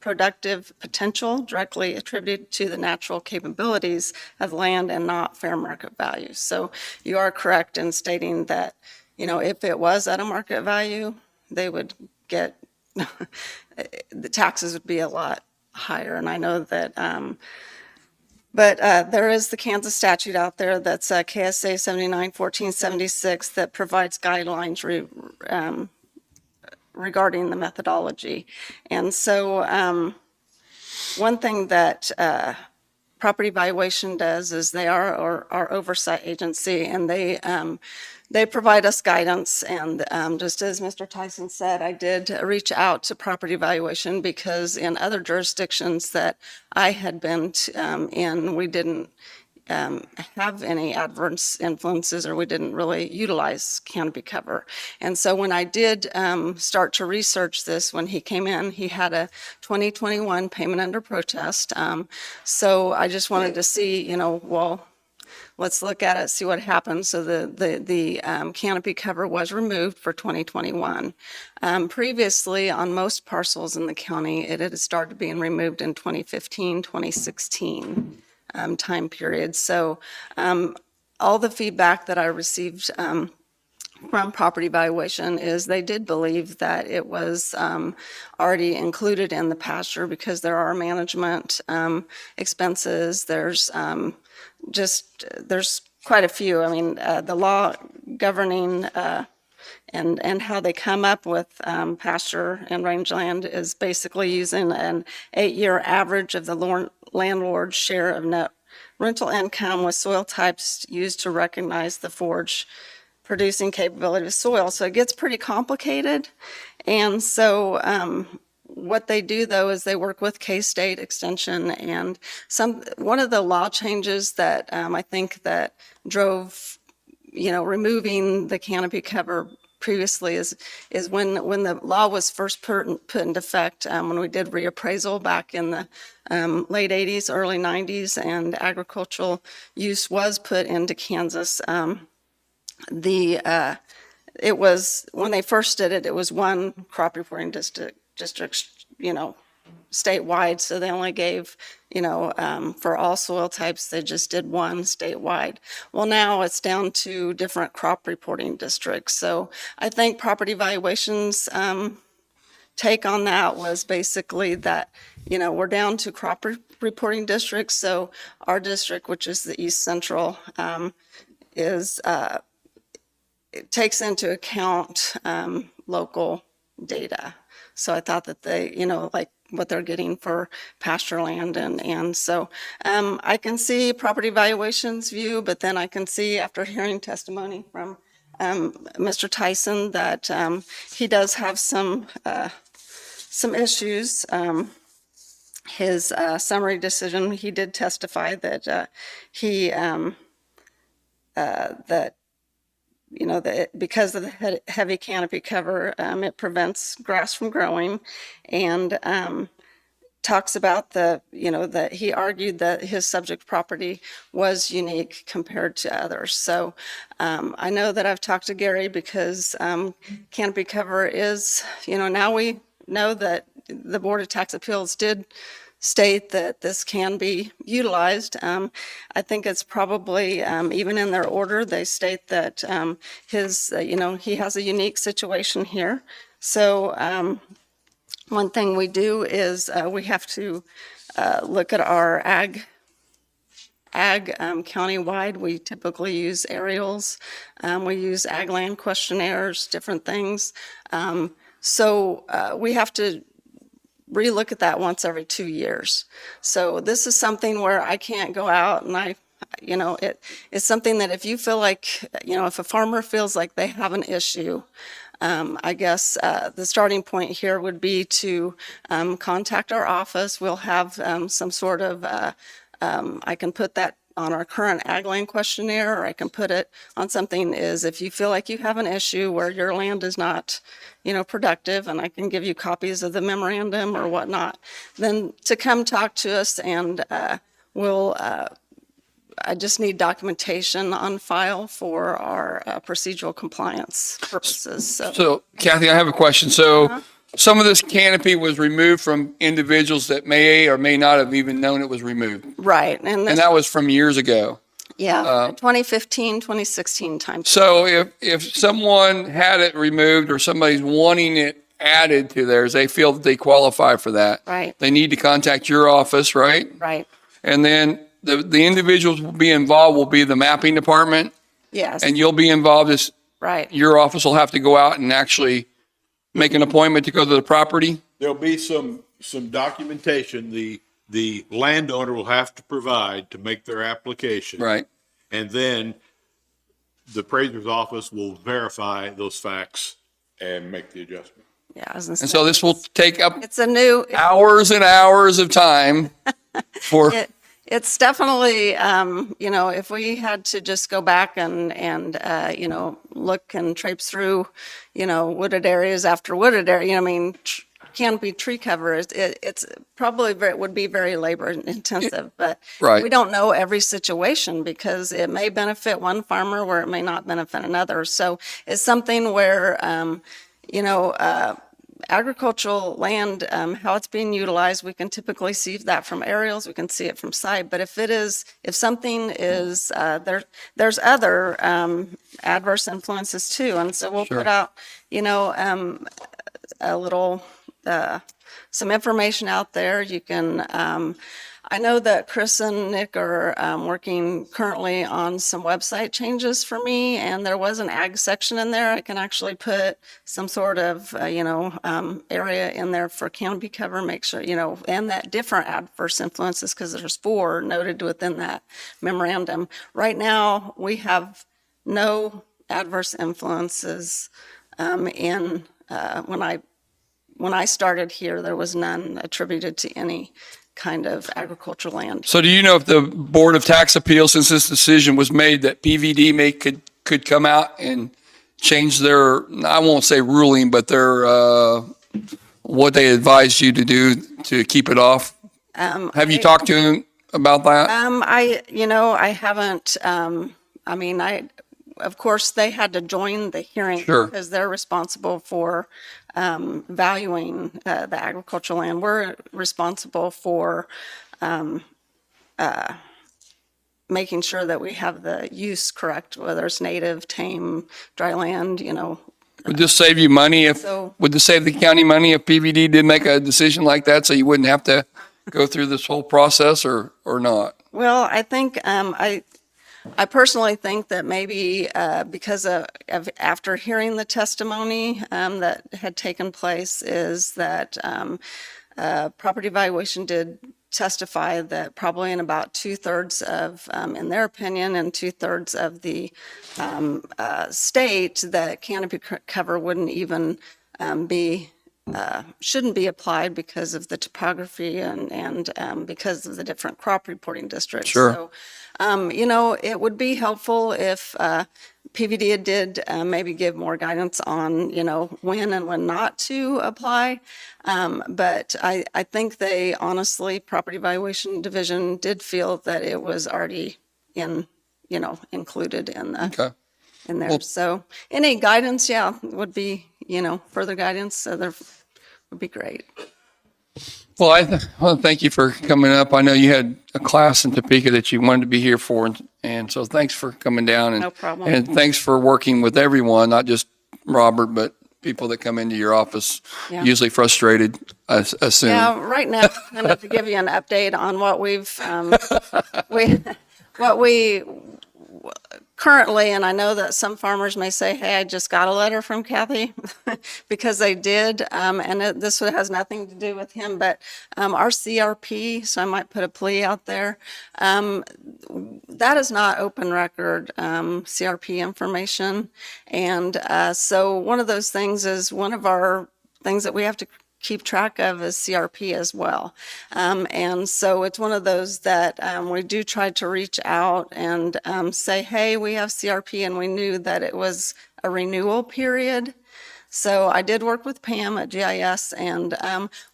productive potential directly attributed to the natural capabilities of land and not fair market value. So you are correct in stating that, if it was at a market value, they would get, the taxes would be a lot higher. And I know that, but there is the Kansas statute out there that's KSA 79-1476 that provides guidelines regarding the methodology. And so one thing that property valuation does is they are our oversight agency, and they provide us guidance. And just as Mr. Tyson said, I did reach out to property valuation because in other jurisdictions that I had been in, we didn't have any adverse influences, or we didn't really utilize canopy cover. And so when I did start to research this, when he came in, he had a 2021 payment under protest. So I just wanted to see, well, let's look at it, see what happens. So the canopy cover was removed for 2021. Previously, on most parcels in the county, it had started being removed in 2015, 2016. Time period. So all the feedback that I received from property valuation is they did believe that it was already included in the pasture because there are management expenses. There's quite a few. I mean, the law governing and how they come up with pasture and rangeland is basically using an 8-year average of the landlord's share of net rental income with soil types used to recognize the forage producing capability of soil. So it gets pretty complicated. And so what they do though is they work with K-State Extension, and one of the law changes that I think that drove, removing the canopy cover previously is when the law was first put into effect, when we did reappraisal back in the late 80s, early 90s, and agricultural use was put into Kansas. It was, when they first did it, it was one crop reporting district, statewide. So they only gave, for all soil types, they just did one statewide. Well, now it's down to different crop reporting districts. So I think property valuations take on that was basically that, we're down to crop reporting districts. So our district, which is the East Central, it takes into account local data. So I thought that they, like what they're getting for pasture land. And so I can see property valuations view, but then I can see, after hearing testimony from Mr. Tyson, that he does have some issues. His summary decision, he did testify that that because of the heavy canopy cover, it prevents grass from growing, and talks about that he argued that his subject property was unique compared to others. So I know that I've talked to Gary because canopy cover is, now we know that the Board of Tax Appeals did state that this can be utilized. I think it's probably, even in their order, they state that he has a unique situation here. So one thing we do is we have to look at our ag countywide. We typically use aerials. We use ag land questionnaires, different things. So we have to relook at that once every 2 years. So this is something where I can't go out and it's something that if you feel like, if a farmer feels like they have an issue, I guess the starting point here would be to contact our office. We'll have some sort of, I can put that on our current ag land questionnaire, or I can put it on something is if you feel like you have an issue where your land is not, productive, and I can give you copies of the memorandum or whatnot, then to come talk to us, and I just need documentation on file for our procedural compliance purposes. So Kathy, I have a question. So some of this canopy was removed from individuals that may or may not have even known it was removed. Right. And that was from years ago. Yeah, 2015, 2016 time. So if someone had it removed or somebody's wanting it added to theirs, they feel that they qualify for that. Right. They need to contact your office, right? Right. And then the individuals will be involved will be the mapping department. Yes. And you'll be involved as right. Your office will have to go out and actually make an appointment to go to the property. There'll be some documentation the landowner will have to provide to make their application. Right. And then the appraiser's office will verify those facts and make the adjustment. Yeah. And so this will take up hours and hours of time for. It's definitely, if we had to just go back and look and traipse through, wooded areas after wooded area, canopy tree cover, it's probably would be very labor intensive, but right. We don't know every situation because it may benefit one farmer where it may not benefit another. So it's something where, agricultural land, how it's being utilized, we can typically see that from aerials, we can see it from site. But if something is, there's other adverse influences too. And so we'll put out, a little, some information out there. You can, I know that Chris and Nick are working currently on some website changes for me, and there was an ag section in there. I can actually put some sort of, area in there for canopy cover, make sure, and that different adverse influences, because there's 4 noted within that memorandum. Right now, we have no adverse influences when when I started here, there was none attributed to any kind of agricultural land. So do you know if the Board of Tax Appeals, since this decision was made, that PVD could come out and change their, I won't say ruling, but their, what they advised you to do to keep it off? Have you talked to him about that? I haven't, of course, they had to join the hearing. Sure. Because they're responsible for valuing the agricultural land. We're responsible for making sure that we have the use correct, whether it's native, tame, dry land, Would this save you money would this save the county money if PVD did make a decision like that, so you wouldn't have to go through this whole process, or not? Well, I think, I personally think that maybe because of after hearing the testimony that had taken place, is that property valuation did testify that probably in about 2/3 of, in their opinion, and 2/3 of the state, that canopy cover wouldn't even shouldn't be applied because of the topography and because of the different crop reporting districts. Sure. So, it would be helpful if PVD did maybe give more guidance on, when and when not to apply. But I think they honestly, Property Valuation Division did feel that it was already included in the, in there. So any guidance, would be, further guidance, there would be great. Well, thank you for coming up. I know you had a class in Topeka that you wanted to be here for, and so thanks for coming down. And, No problem. And thanks for working with everyone, not just Robert, but people that come into your office, Yeah. usually frustrated, I assume. Yeah, right now, kind of to give you an update on what what we currently, and I know that some farmers may say, hey, I just got a letter from Kathy, because they did, and this has nothing to do with him, but our CRP, so I might put a plea out there, that is not open record CRP information. And so one of those things is, one of our things that we have to keep track of is CRP as well. And so it's one of those that we do try to reach out and say, hey, we have CRP, and we knew that it was a renewal period. So I did work with Pam at GIS, and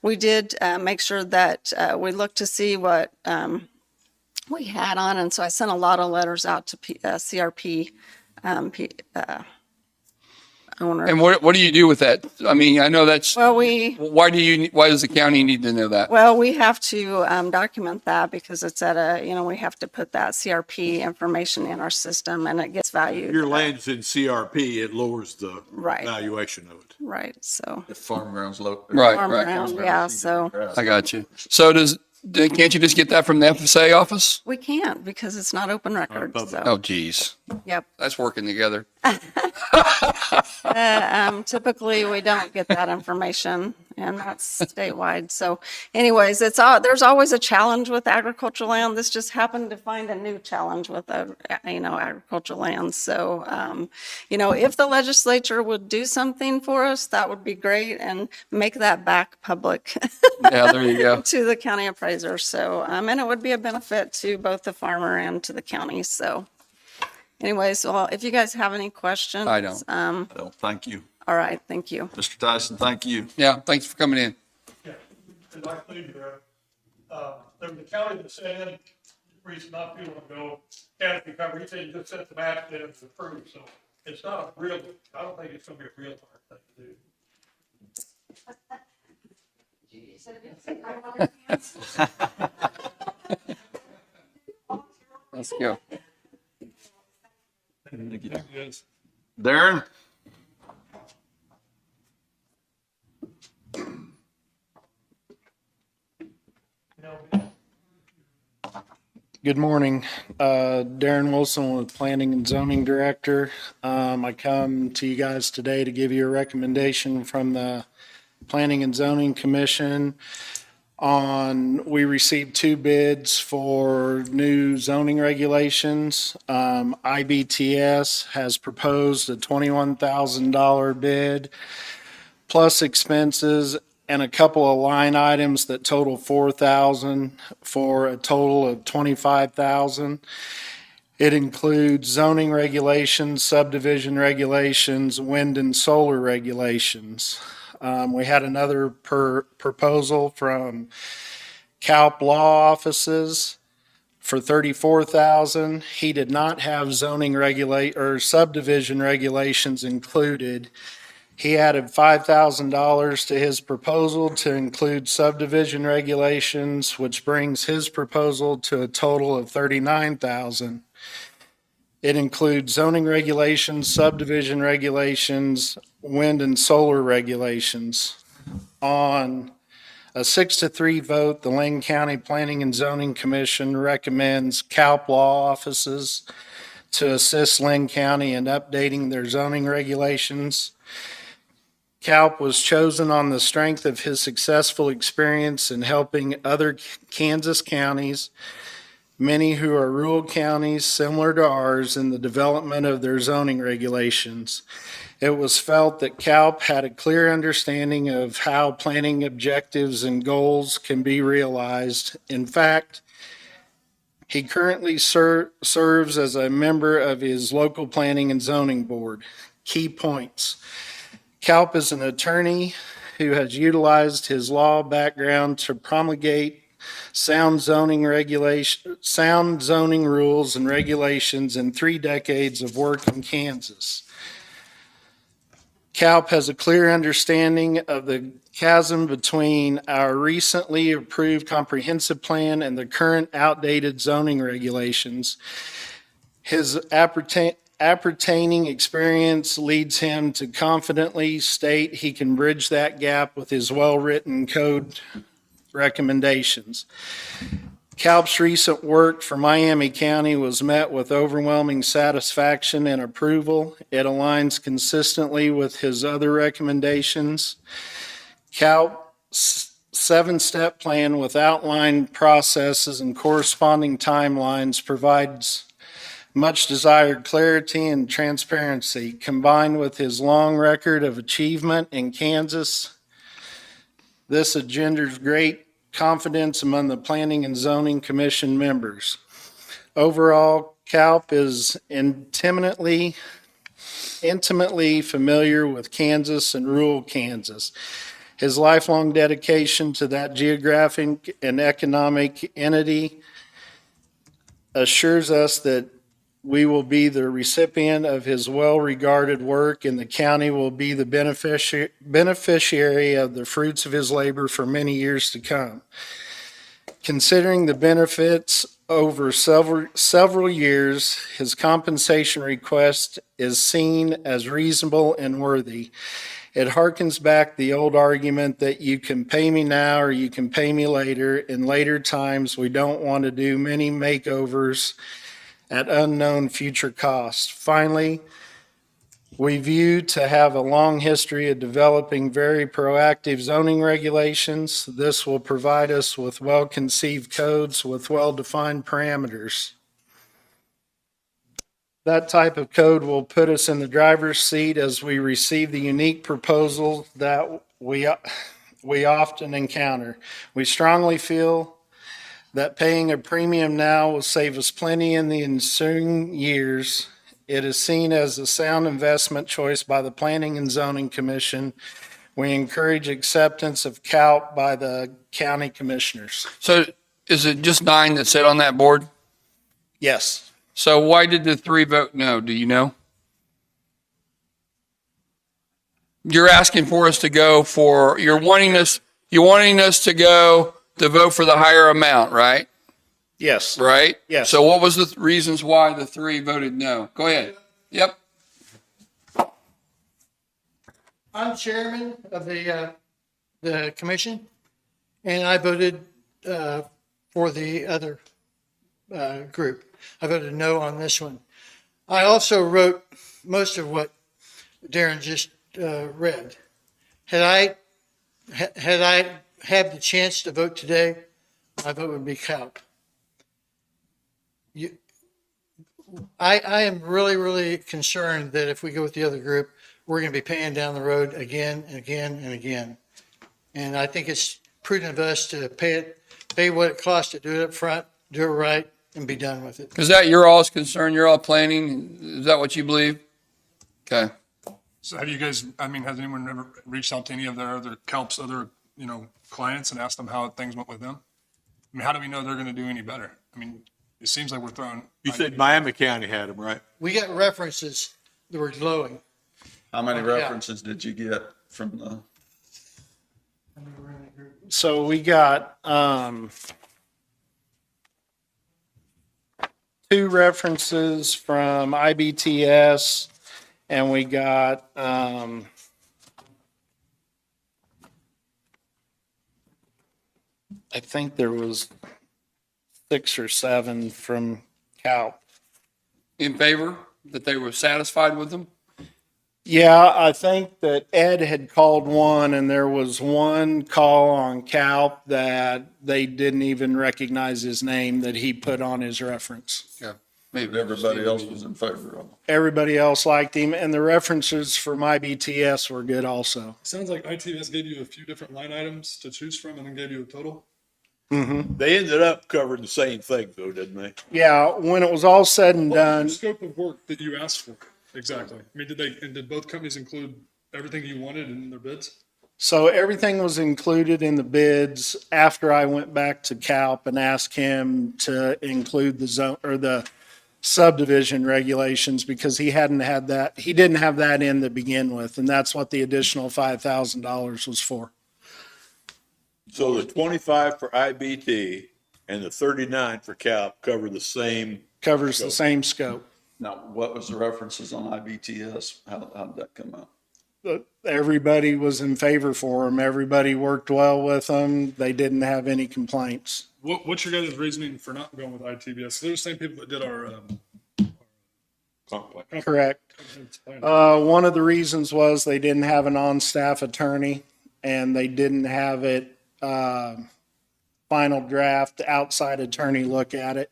we did make sure that we looked to see what we had on. And so I sent a lot of letters out to CRP owner. And what do you do with that? I mean, I know that's, Well, why does the county need to know that? Well, we have to document that because it's at we have to put that CRP information in our system, and it gets valued. If your land's in CRP, it lowers the Right. valuation of it. Right, so. If farm ground's low. Right, Farm right. ground, yeah, so I got you. So can't you just get that from the FSA office? we can't because it's not open record, so, Oh, geez. yep. That's working together. Typically, we don't get that information, and that's statewide. So anyways, there's always a challenge with agricultural land. This just happened to find a new challenge with, agricultural land. So, if the legislature would do something for us, that would be great, and make that back public Yeah, there you go. to the county appraiser. So, and it would be a benefit to both the farmer and to the county. So anyways, well, if you guys have any questions. I don't. Well, thank you. All right, thank you. Mr. Tyson, thank you. Yeah, thanks for coming in. Yeah, and like Lee, there was a county that said, reason not too long ago, canopy cover, he said just set the map and it's approved, so it's not a real, I don't think it's gonna be a real hard thing to do. Let's go. Yes. Darren? Good morning. Darren Wilson with Planning and Zoning Director. I come to you guys today to give you a recommendation from the Planning and Zoning Commission we received 2 bids for new zoning regulations. IBTS has proposed a $21,000 bid plus expenses and a couple of line items that total 4,000 for a total of 25,000. It includes zoning regulations, subdivision regulations, wind and solar regulations. We had another proposal from CALP Law Offices for 34,000. He did not have zoning or subdivision regulations included. He added $5,000 to his proposal to include subdivision regulations, which brings his proposal to a total of 39,000. It includes zoning regulations, subdivision regulations, wind and solar regulations. On a 6-3 vote, the Linn County Planning and Zoning Commission recommends CALP Law Offices to assist Linn County in updating their zoning regulations. CALP was chosen on the strength of his successful experience in helping other Kansas counties, many who are rural counties similar to ours, in the development of their zoning regulations. It was felt that CALP had a clear understanding of how planning objectives and goals can be realized. In fact, he currently serves as a member of his local planning and zoning board. Key points. CALP is an attorney who has utilized his law background to promulgate sound zoning rules and regulations in 3 decades of work in Kansas. CALP has a clear understanding of the chasm between our recently approved comprehensive plan and the current outdated zoning regulations. His appertaining experience leads him to confidently state he can bridge that gap with his well-written code recommendations. CALP's recent work for Miami County was met with overwhelming satisfaction and approval. It aligns consistently with his other recommendations. CALP's 7-step plan with outlined processes and corresponding timelines provides much desired clarity and transparency. Combined with his long record of achievement in Kansas, this engenders great confidence among the Planning and Zoning Commission members. Overall, CALP is intimately familiar with Kansas and rural Kansas. His lifelong dedication to that geographic and economic entity assures us that we will be the recipient of his well-regarded work, and the county will be the beneficiary of the fruits of his labor for many years to come. Considering the benefits over several years, his compensation request is seen as reasonable and worthy. It harkens back the old argument that you can pay me now or you can pay me later. In later times, we don't want to do many makeovers at unknown future cost. Finally, we view to have a long history of developing very proactive zoning regulations. This will provide us with well-conceived codes with well-defined parameters. That type of code will put us in the driver's seat as we receive the unique proposals that we often encounter. We strongly feel that paying a premium now will save us plenty in the ensuing years. It is seen as a sound investment choice by the Planning and Zoning Commission. We encourage acceptance of CALP by the county commissioners. So is it just 9 that sit on that board? Yes. So why did the 3 vote no? Do you know? You're asking for us to go for, you're wanting us to go to vote for the higher amount, right? Yes. Right? Yes. So what was the reasons why the 3 voted no? Go ahead. Yep. I'm chairman of the commission, and I voted for the other group. I voted no on this one. I also wrote most of what Darren just read. Had I had the chance to vote today, my vote would be CALP. I am really, really concerned that if we go with the other group, we're going to be paying down the road again and again and again. And I think it's prudent of us to pay what it costs to do it up front, do it right, and be done with it. Is that your all's concern? You're all planning? Is that what you believe? Okay. So have you guys, I mean, has anyone ever reached out to any of their other CALP's other, clients and asked them how things went with them? I mean, how do we know they're going to do any better? I mean, it seems like we're throwing. You said Miami County had them, right? We got references that were glowing. How many Yeah. references did you get from the? So we got, 2 references from IBTS, and we got, I think there was 6 or 7 from CALP. In favor that they were satisfied with them? Yeah, I think that Ed had called one, and there was one call on CALP that they didn't even recognize his name that he put on his reference. Yeah. Maybe Everybody else was in favor of them. Everybody else liked him, and the references from IBTS were good also. Sounds like ITS gave you a few different line items to choose from and then gave you a total. They ended up covering the same thing though, didn't they? Yeah, when it was all said and What done, was the scope of work that you asked for? Exactly. I mean, did both companies include everything you wanted in their bids? so everything was included in the bids after I went back to CALP and asked him to include the zone or the subdivision regulations because he didn't have that in to begin with, and that's what the additional $5,000 was for. So the 25 for IBT and the 39 for CALP cover the same. Covers the same scope. Now, what was the references on IBTS? How did that come out? Everybody was in favor for him. Everybody worked well with them. They didn't have any complaints. What's your guys' reasoning for not going with ITBS? They're the same people that did our Complex. Correct. One of the reasons was they didn't have an on-staff attorney and they didn't have it, final draft outside attorney look at it.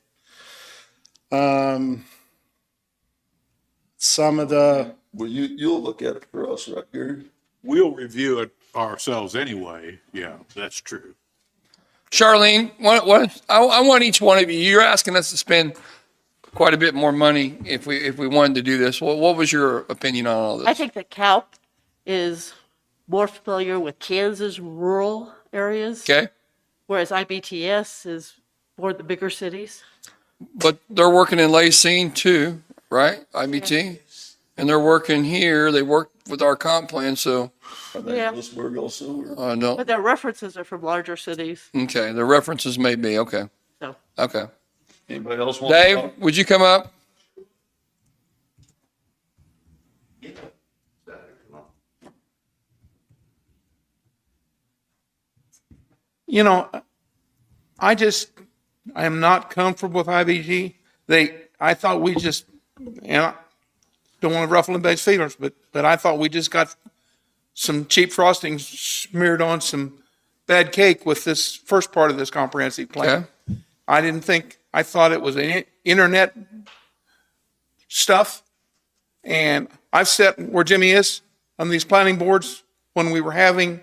Some of the, Well, you'll look at it for us right here. We'll review it ourselves anyway. Yeah, that's true. Charlene, I want each one of you, you're asking us to spend quite a bit more money if we wanted to do this. What was your opinion on all I this? think that CALP is more familiar with Kansas rural areas, Okay, whereas IBTS is more the bigger cities. but they're working in Lacine too, right? IBT? And they're working here, they work with our comp plan, so, Are they Yeah. in Lewisburg also? Or? no, But their references are from larger cities, okay, the references may be, okay, so. okay. Anybody else want to Dave, talk? would you come up? You know, I am not comfortable with IBG. I thought we just, I don't want to ruffle anybody's feelers, but I thought we just got some cheap frosting smeared on some bad cake with this first part of this comprehensive plan. Okay. I thought it was internet stuff. And I've sat where Jimmy is on these planning boards when we were having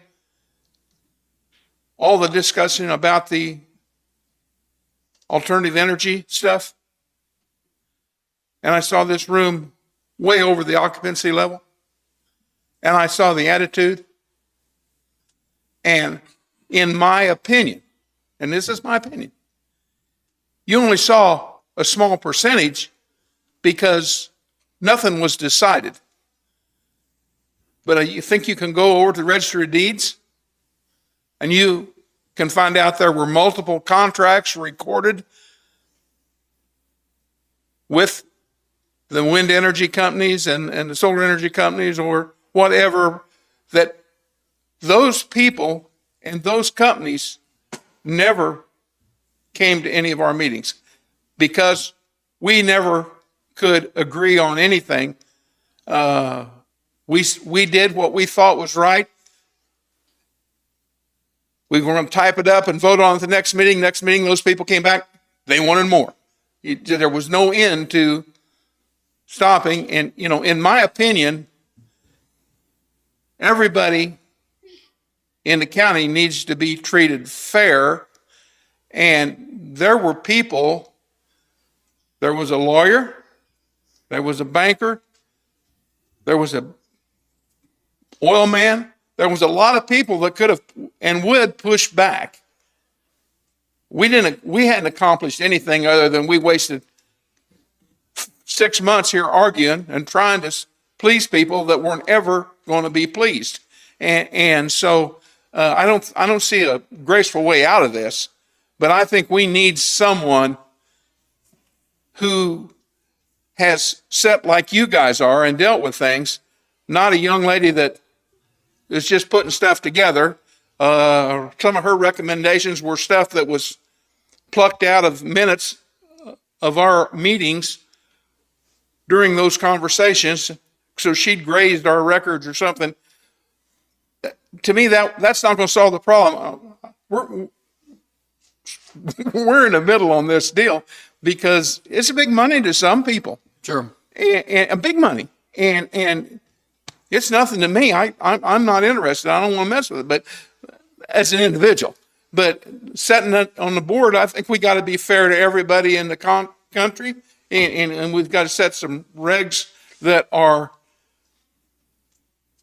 all the discussion about the alternative energy stuff. And I saw this room way over the occupancy level. And I saw the attitude. And in my opinion, and this is my opinion, you only saw a small percentage because nothing was decided. But you think you can go over to the Register of Deeds and you can find out there were multiple contracts recorded with the wind energy companies and the solar energy companies or whatever, that those people and those companies never came to any of our meetings because we never could agree on anything. We did what we thought was right. We were going to type it up and vote on it at the next meeting. Next meeting, those people came back. They wanted more. There was no end to stopping. And, in my opinion, everybody in the county needs to be treated fair. And there were people, there was a lawyer, there was a banker, there was a oil man, there was a lot of people that could have and would push back. We hadn't accomplished anything other than we wasted 6 months here arguing and trying to please people that weren't ever going to be pleased. And so I don't see a graceful way out of this, but I think we need someone who has sat like you guys are and dealt with things, not a young lady that is just putting stuff together. Some of her recommendations were stuff that was plucked out of minutes of our meetings during those conversations, so she'd grazed our records or something. To me, that's not going to solve the problem. We're in the middle on this deal because it's a big money to some people. Sure. And a big money. And it's nothing to me. I'm not interested. I don't want to mess with it, but as an individual. But setting that on the board, I think we got to be fair to everybody in the country, and we've got to set some regs that are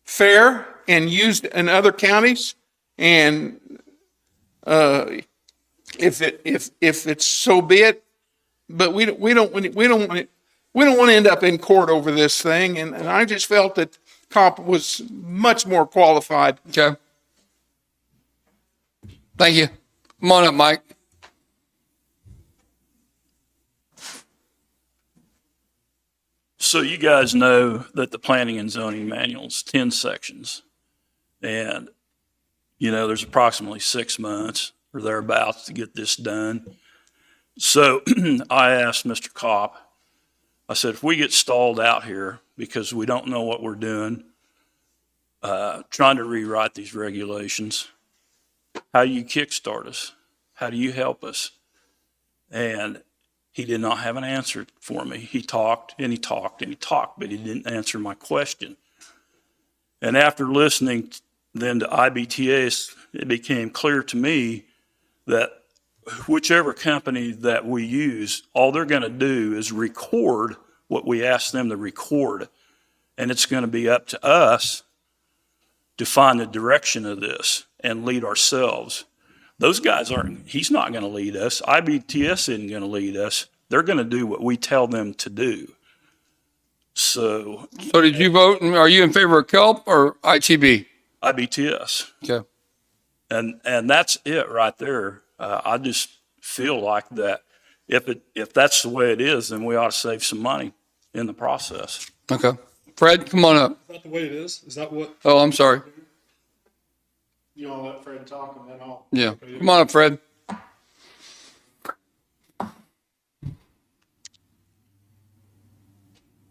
fair and used in other counties. And if it's so be it, but we don't want to end up in court over this thing. And I just felt that Comp was much more qualified. Okay. Thank you. Come on up, Mike. So you guys know that the planning and zoning manual is 10 sections. And, there's approximately 6 months or thereabouts to get this done. So I asked Mr. Kopp, I said, if we get stalled out here because we don't know what we're doing, trying to rewrite these regulations, how do you kickstart us? How do you help us? And he did not have an answer for me. He talked and he talked and he talked, but he didn't answer my question. And after listening then to IBTS, it became clear to me that whichever company that we use, all they're going to do is record what we ask them to record. And it's going to be up to us to find the direction of this and lead ourselves. Those guys he's not going to lead us. IBTS isn't going to lead us. They're going to do what we tell them to do. So did you vote? Are you in favor of KELP or ITB? IBTS. Okay. And that's it right there. I just feel like that if that's the way it is, then we ought to save some money in the process. Okay. Fred, come on up. Is that the way it is? Is that what? Oh, I'm sorry. You want to let Fred talk and then I'll. Yeah. Come on up, Fred.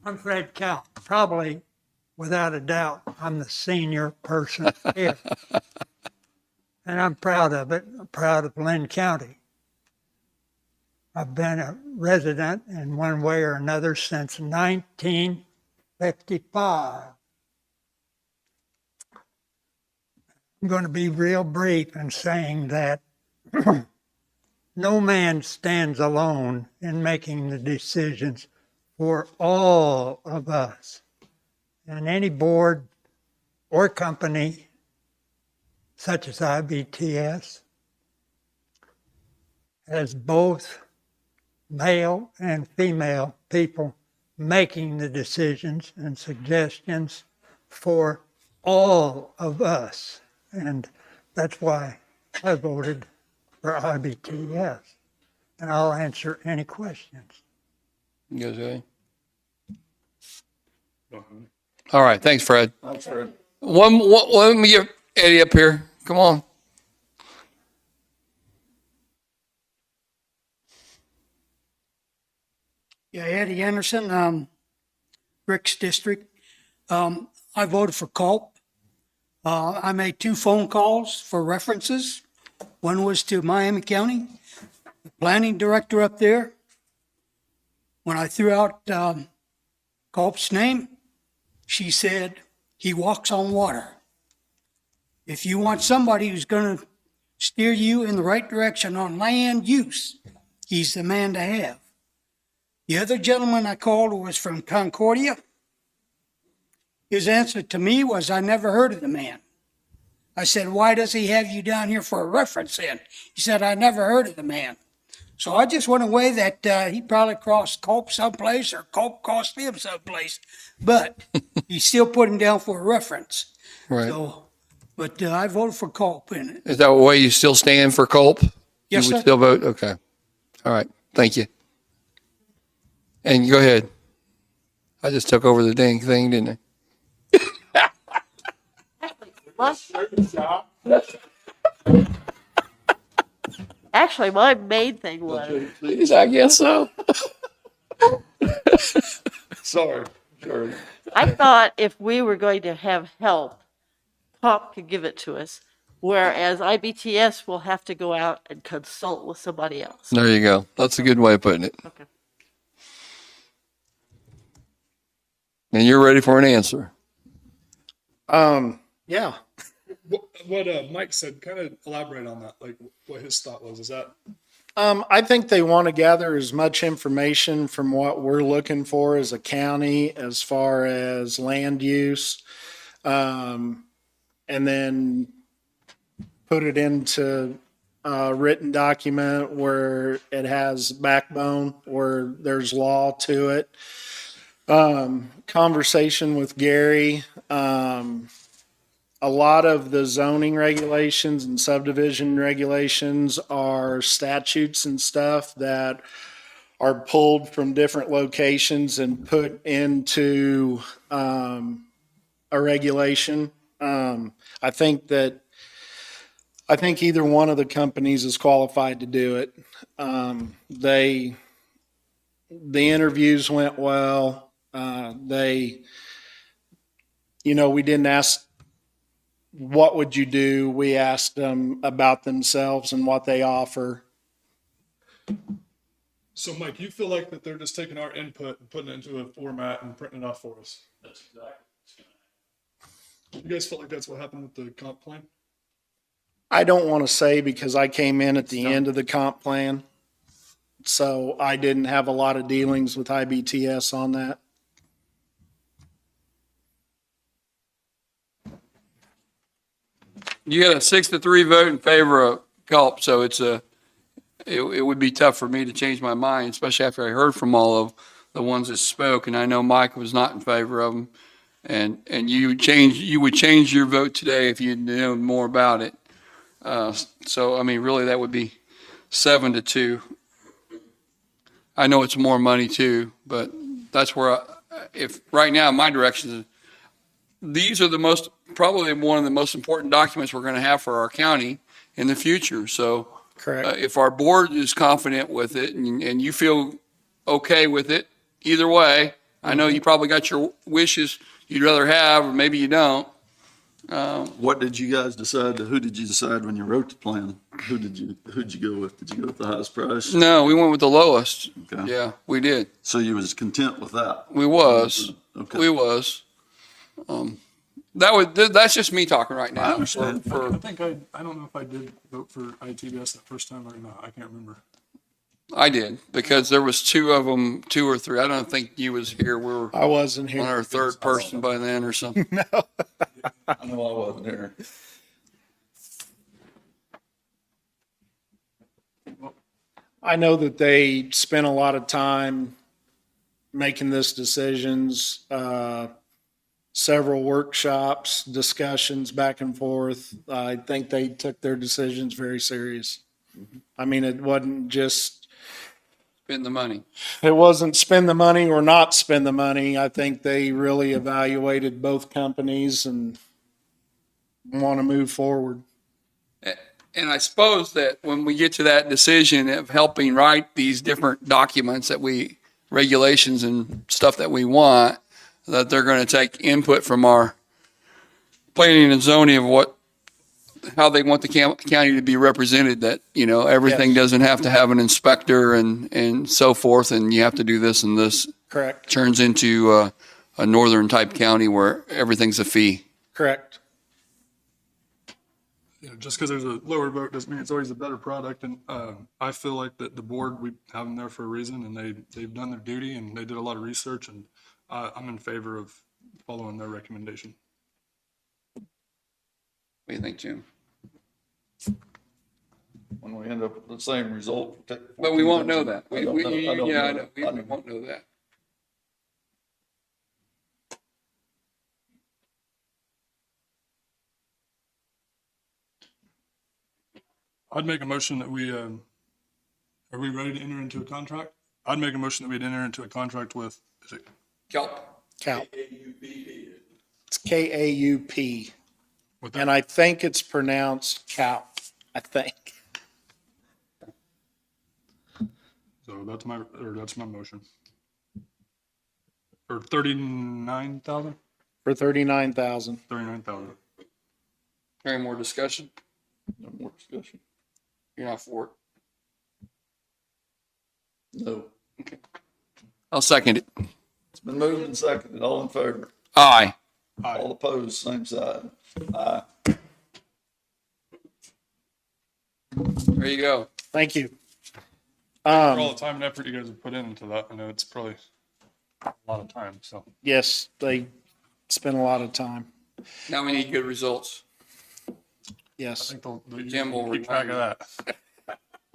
I'm Fred Cal. Probably, without a doubt, I'm the senior person here. And I'm proud of it. I'm proud of Linn County. I've been a resident in one way or another since 1955. I'm going to be real brief in saying that no man stands alone in making the decisions for all of us. And any board or company, such as IBTS, has both male and female people making the decisions and suggestions for all of us. And that's why I voted for IBTS. And I'll answer any questions. You guys ready? All right. Thanks, Fred. Thanks, Fred. Let me get Eddie up here. Come on. Yeah, Eddie Anderson, Rick's district. I voted for CULP. I made 2 phone calls for references. One was to Miami County, the planning director up there. When I threw out CULP's name, she said, he walks on water. If you want somebody who's going to steer you in the right direction on land use, he's the man to have. The other gentleman I called was from Concordia. His answer to me was, I never heard of the man. I said, why does he have you down here for a reference then? He said, I never heard of the man. So I just went away that he probably crossed Culp someplace or Culp crossed him someplace, but he still put him down for a reference. Right. So, but I voted for Culp in it. Is that the way you still stand for Culp? Yes, You would sir. still vote? Okay. All right. Thank you. And go ahead. I just took over the dang thing, didn't I? Actually, my main thing was, I guess so. Sorry. I thought if we were going to have help, COP could give it to us, whereas IBTS will have to go out and consult with somebody else. There you go. That's a good way of putting it. Okay. And you're ready for an answer. Yeah. What Mike said, kind of elaborate on that, like what his thought was. Is that I think they want to gather as much information from what we're looking for as a county as far as land use, and then put it into a written document where it has backbone, where there's law to it. Conversation with Gary. A lot of the zoning regulations and subdivision regulations are statutes and stuff that are pulled from different locations and put into a regulation. I think either one of the companies is qualified to do it. The interviews went well. We didn't ask, what would you do? We asked them about themselves and what they offer. so? Mike, you feel like that they're just taking our input and putting it into a format and printing it off for us? That's exactly. You guys felt like that's what happened with the comp plan? I don't want to say because I came in at the end of the comp plan. So I didn't have a lot of dealings with IBTS on that. You had a 6-3 vote in favor of Culp, so it would be tough for me to change my mind, especially after I heard from all of the ones that spoke, and I know Mike was not in favor of them. And you would change your vote today if you knew more about it. So I mean, really, that would be 7-2. I know it's more money too, but that's where if right now my direction is, these are probably one of the most important documents we're going to have for our county in the future. So correct. If our board is confident with it and you feel okay with it, either way, I know you probably got your wishes you'd rather have, or maybe you don't. What did you guys decide? Who did you decide when you wrote the plan? Who'd you go with? Did you go with the highest price? No, we went with the lowest. Okay. Yeah, we did. So you was content with that? We was. Okay. We was. That's just me talking right now. I understand. I think I don't know if I did vote for ITBS that first time or not. I can't remember. I did, because there was two of them, 2 or 3. I don't think you was here. We were I wasn't here. on our third person by then or something. I know I wasn't here. I know that they spent a lot of time making this decisions, several workshops, discussions back and forth. I think they took their decisions very serious. I mean, it wasn't just, Spend the money. it wasn't spend the money or not spend the money. I think they really evaluated both companies and want to move forward. And I suppose that when we get to that decision of helping write these different documents regulations and stuff that we want, that they're going to take input from our planning and zoning of how they want the county to be represented, that, everything Yes. doesn't have to have an inspector and so forth, and you have to do this and this. Correct. Turns into a northern type county where everything's a fee. Correct. just because there's a lower vote doesn't mean it's always a better product. And I feel like that the board, we have them there for a reason, and they've done their duty, and they did a lot of research, and I'm in favor of following their recommendation. What do you think, Jim? When we end up with the same result. But we won't know that. I don't know. I don't Yeah, I know. know. We won't know that. I'd make a motion that we, are we ready to enter into a contract? I'd make a motion that we'd enter into a contract with, is it Kelp. Kaup. It's KAUP. with that? And I think it's pronounced Kaup, I think. So that's my motion. For 39,000? For 39,000. 39,000. Any more discussion? No more discussion. You're not for it? No. Okay. I'll second it. It's been moved and seconded. All in favor? Aye. All opposed, same side. Aye. There you go. Thank you. For all the time and effort you guys have put into that, I know it's probably a lot of time, so. Yes, they spent a lot of time. Now we need good results. I Yes. think they'll Jim will keep track of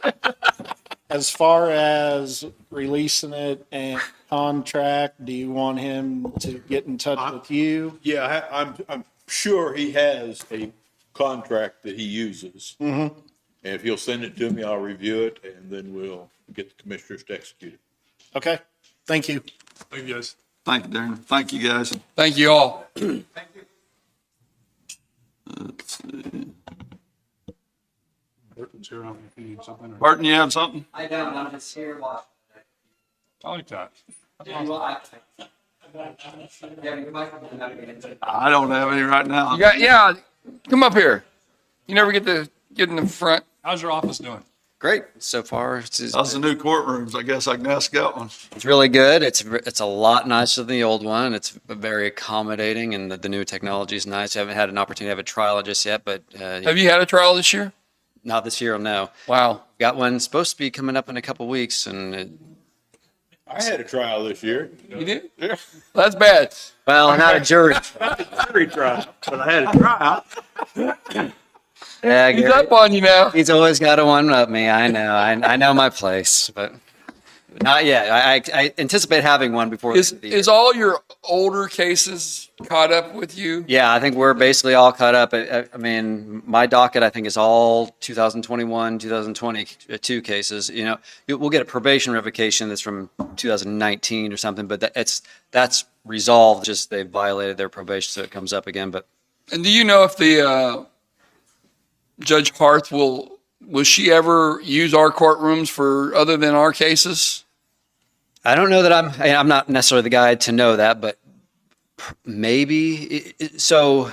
that. As far as releasing it and contract, do you want him to get in touch with you? Yeah, I'm sure he has a contract that he uses. Mm-hmm. And if he'll send it to me, I'll review it and then we'll get the commissioners to execute it. Okay, thank you. Thank you, guys. Thank you, Darren. Thank you, guys. Thank you all. Let's see. Burton's here, I don't know if you need something or. Barton, you have something? I don't, I'm just here watching. I like that. I don't have any right now. You got, yeah, come up here. You never get to get in the front. How's your office doing? Great so far. How's the new courtrooms? I guess I can ask that one. It's really good. It's a lot nicer than the old one. It's very accommodating, and the new technology is nice. I haven't had an opportunity to have a trial just yet, but Have you had a trial this year? not this year. No. Wow. Got one supposed to be coming up in a couple weeks, and I had a trial this year. You did? Yeah. That's bad. well, not a jury. Not a jury trial, but I had a trial. Yeah, He's Gary, up on you now. he's always got to one up me. I know. I know my place, but not yet. I anticipate having one before the end of the year. Is all your older cases caught up with you? Yeah, I think we're basically all caught up. I mean, my docket, I think, is all 2021, 2022 cases. You know, we'll get a probation revocation that's from 2019 or something, but that's resolved. Just they violated their probation, so it comes up again. But And do you know if the Judge Harth will she ever use our courtrooms for other than our cases? I don't know that I'm not necessarily the guy to know that, but maybe. For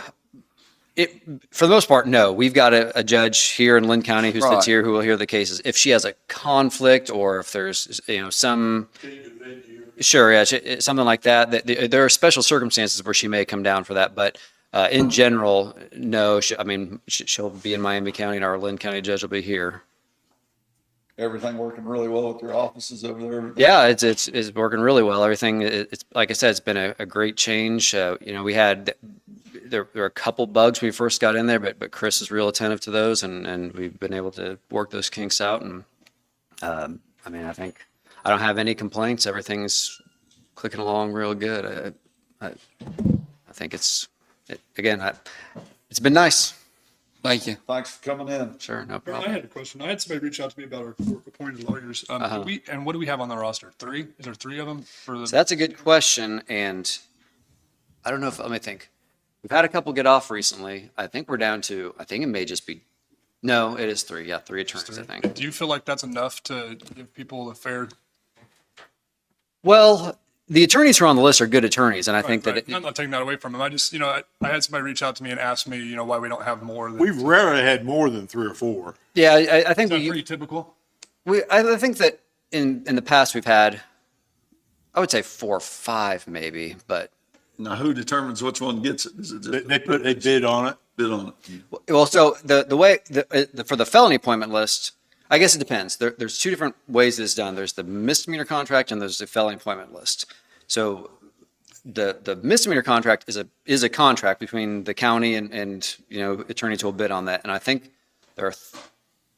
the most part, no. We've got a judge here in Linn County who Right. sits here who will hear the cases. If she has a conflict or if there's some, sure, yeah, something like that. There are special circumstances where she may come down for that, but in general, no. She'll be in Miami County, and our Linn County judge will be here. Everything working really well with your offices over there? Yeah, it's working really well. Everything, it's like I said, it's been a great change. We had there were a couple bugs when we first got in there, but Chris is real attentive to those, and we've been able to work those kinks out. And I think I don't have any complaints. Everything's clicking along real good. I think it's been nice. Thank you. Thanks for coming in. Sure, no I problem. had a question. I had somebody reach out to me about our court-appointed lawyers. And what do we have on the roster? 3? Is there 3 of them? So that's a good question, and I don't know if, let me think. We've had a couple get off recently. I think we're down to, I think it may just be, no, it is 3. Yeah, 3 attorneys, I think. Do you feel like that's enough to give people a fair? Well, the attorneys who are on the list are good attorneys, and I think that I'm not taking that away from them. I just, I had somebody reach out to me and ask me, why we don't have more. We've rarely had more than 3 or 4. yeah, I think Is that pretty typical? I think that in the past we've had, I would say 4 or 5 maybe, but Now, who determines which one gets it? Is it just They put a bid on it. bid on it? Well, so the way, for the felony appointment list, I guess it depends. There's two different ways this is done. There's the misdemeanor contract and there's the felony appointment list. So the misdemeanor contract is a contract between the county and, you know, attorneys will bid on that. And I think there are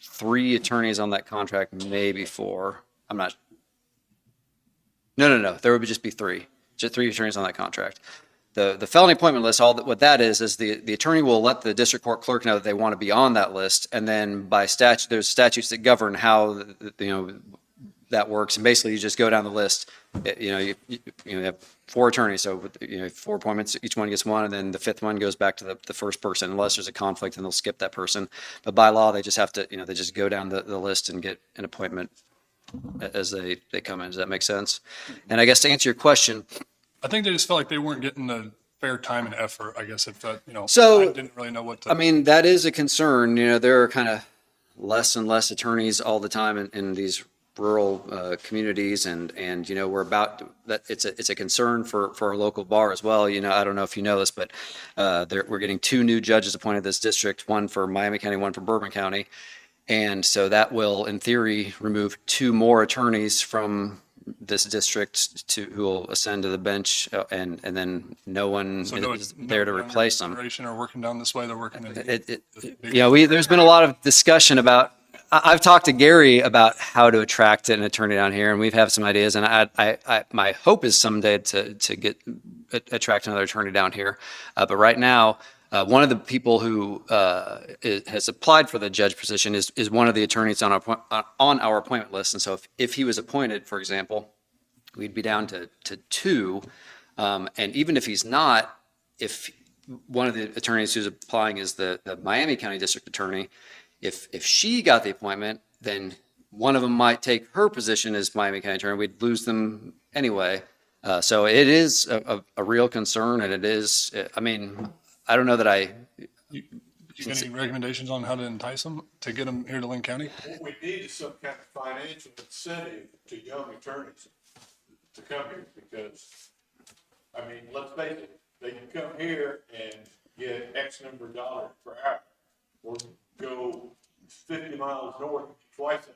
3 attorneys on that contract, maybe 4. I'm not. No. There would just be 3. Just 3 attorneys on that contract. The felony appointment list, what that is the attorney will let the district court clerk know that they want to be on that list. And then by statute, there's statutes that govern how, you know, that works. And basically you just go down the list, you know, you have 4 attorneys. So, you know, 4 appointments, each one gets 1. And then the 5th one goes back to the first person, unless there's a conflict and they'll skip that person. But by law, they just have to, you know, they just go down the list and get an appointment as they come in. Does that make sense? And I guess to answer your question, I think they just felt like they weren't getting the fair time and effort, I guess, if that, you know, So, I didn't really know what to. I mean, that is a concern. You know, there are kind of less and less attorneys all the time in these rural communities, and you know, we're about that. It's a concern for our local bar as well. You know, I don't know if you know this, but we're getting 2 new judges appointed this district, one for Miami County, one for Bourbon County, and so that will, in theory, remove 2 more attorneys from this district who will ascend to the bench, and then no one is there to replace them. Are working down this way, they're working in. You know, there's been a lot of discussion about. I've talked to Gary about how to attract an attorney down here, and we've had some ideas. And my hope is someday to attract another attorney down here. But right now, one of the people who has applied for the judge position is one of the attorneys on our appointment list. And so if he was appointed, for example, we'd be down to 2. And even if he's not, if one of the attorneys who's applying is the Miami County District Attorney, if she got the appointment, then one of them might take her position as Miami County Attorney. We'd lose them anyway. So it is a real concern, and it is, I mean, I don't know that You got any recommendations on how to entice them to get them here to Linn County? What we need is some kind of financial incentive to young attorneys to come here, because, I mean, let's face it, they can come here and get X number of dollars per hour, or go 50 miles north twice that.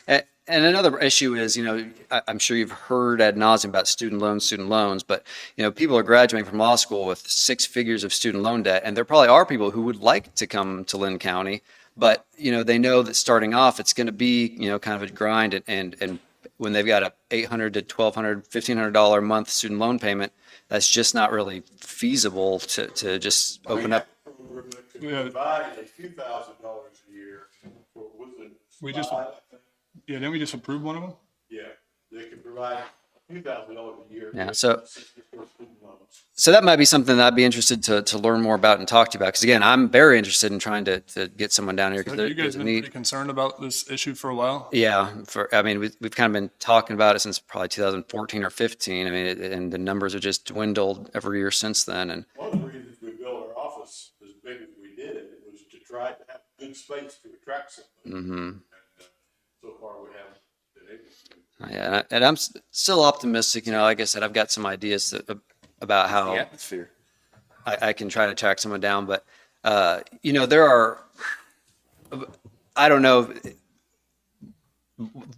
Right. And another issue is, you know, I'm sure you've heard ad nauseum about student loans, but, you know, people are graduating from law school with 6 figures of student loan debt, and there probably are people who would like to come to Linn County, but, you know, they know that starting off, it's going to be, you know, kind of a grind, and when they've got a $800 to $1,200, $1,500 a month student loan payment, that's just not really feasible to just open up. Provide a few $1,000 a year for, was it? Didn't we just approve one of them? Yeah, they can provide a few $1,000 a year. Yeah, so that might be something that I'd be interested to learn more about and talk to you about. Because again, I'm very interested in trying to get someone down here. So you guys have been pretty concerned about this issue for a while? Yeah, I mean, we've kind of been talking about it since probably 2014 or 15. I mean, and the numbers have just dwindled every year since then. And one of the reasons we built our office as big as we did was to try to have good space to attract somebody. Mm-hmm. And so far we haven't been able to. Yeah, and I'm still optimistic. You know, like I said, I've got some ideas about how atmosphere. I can try to track someone down. But, you know, there are, I don't know,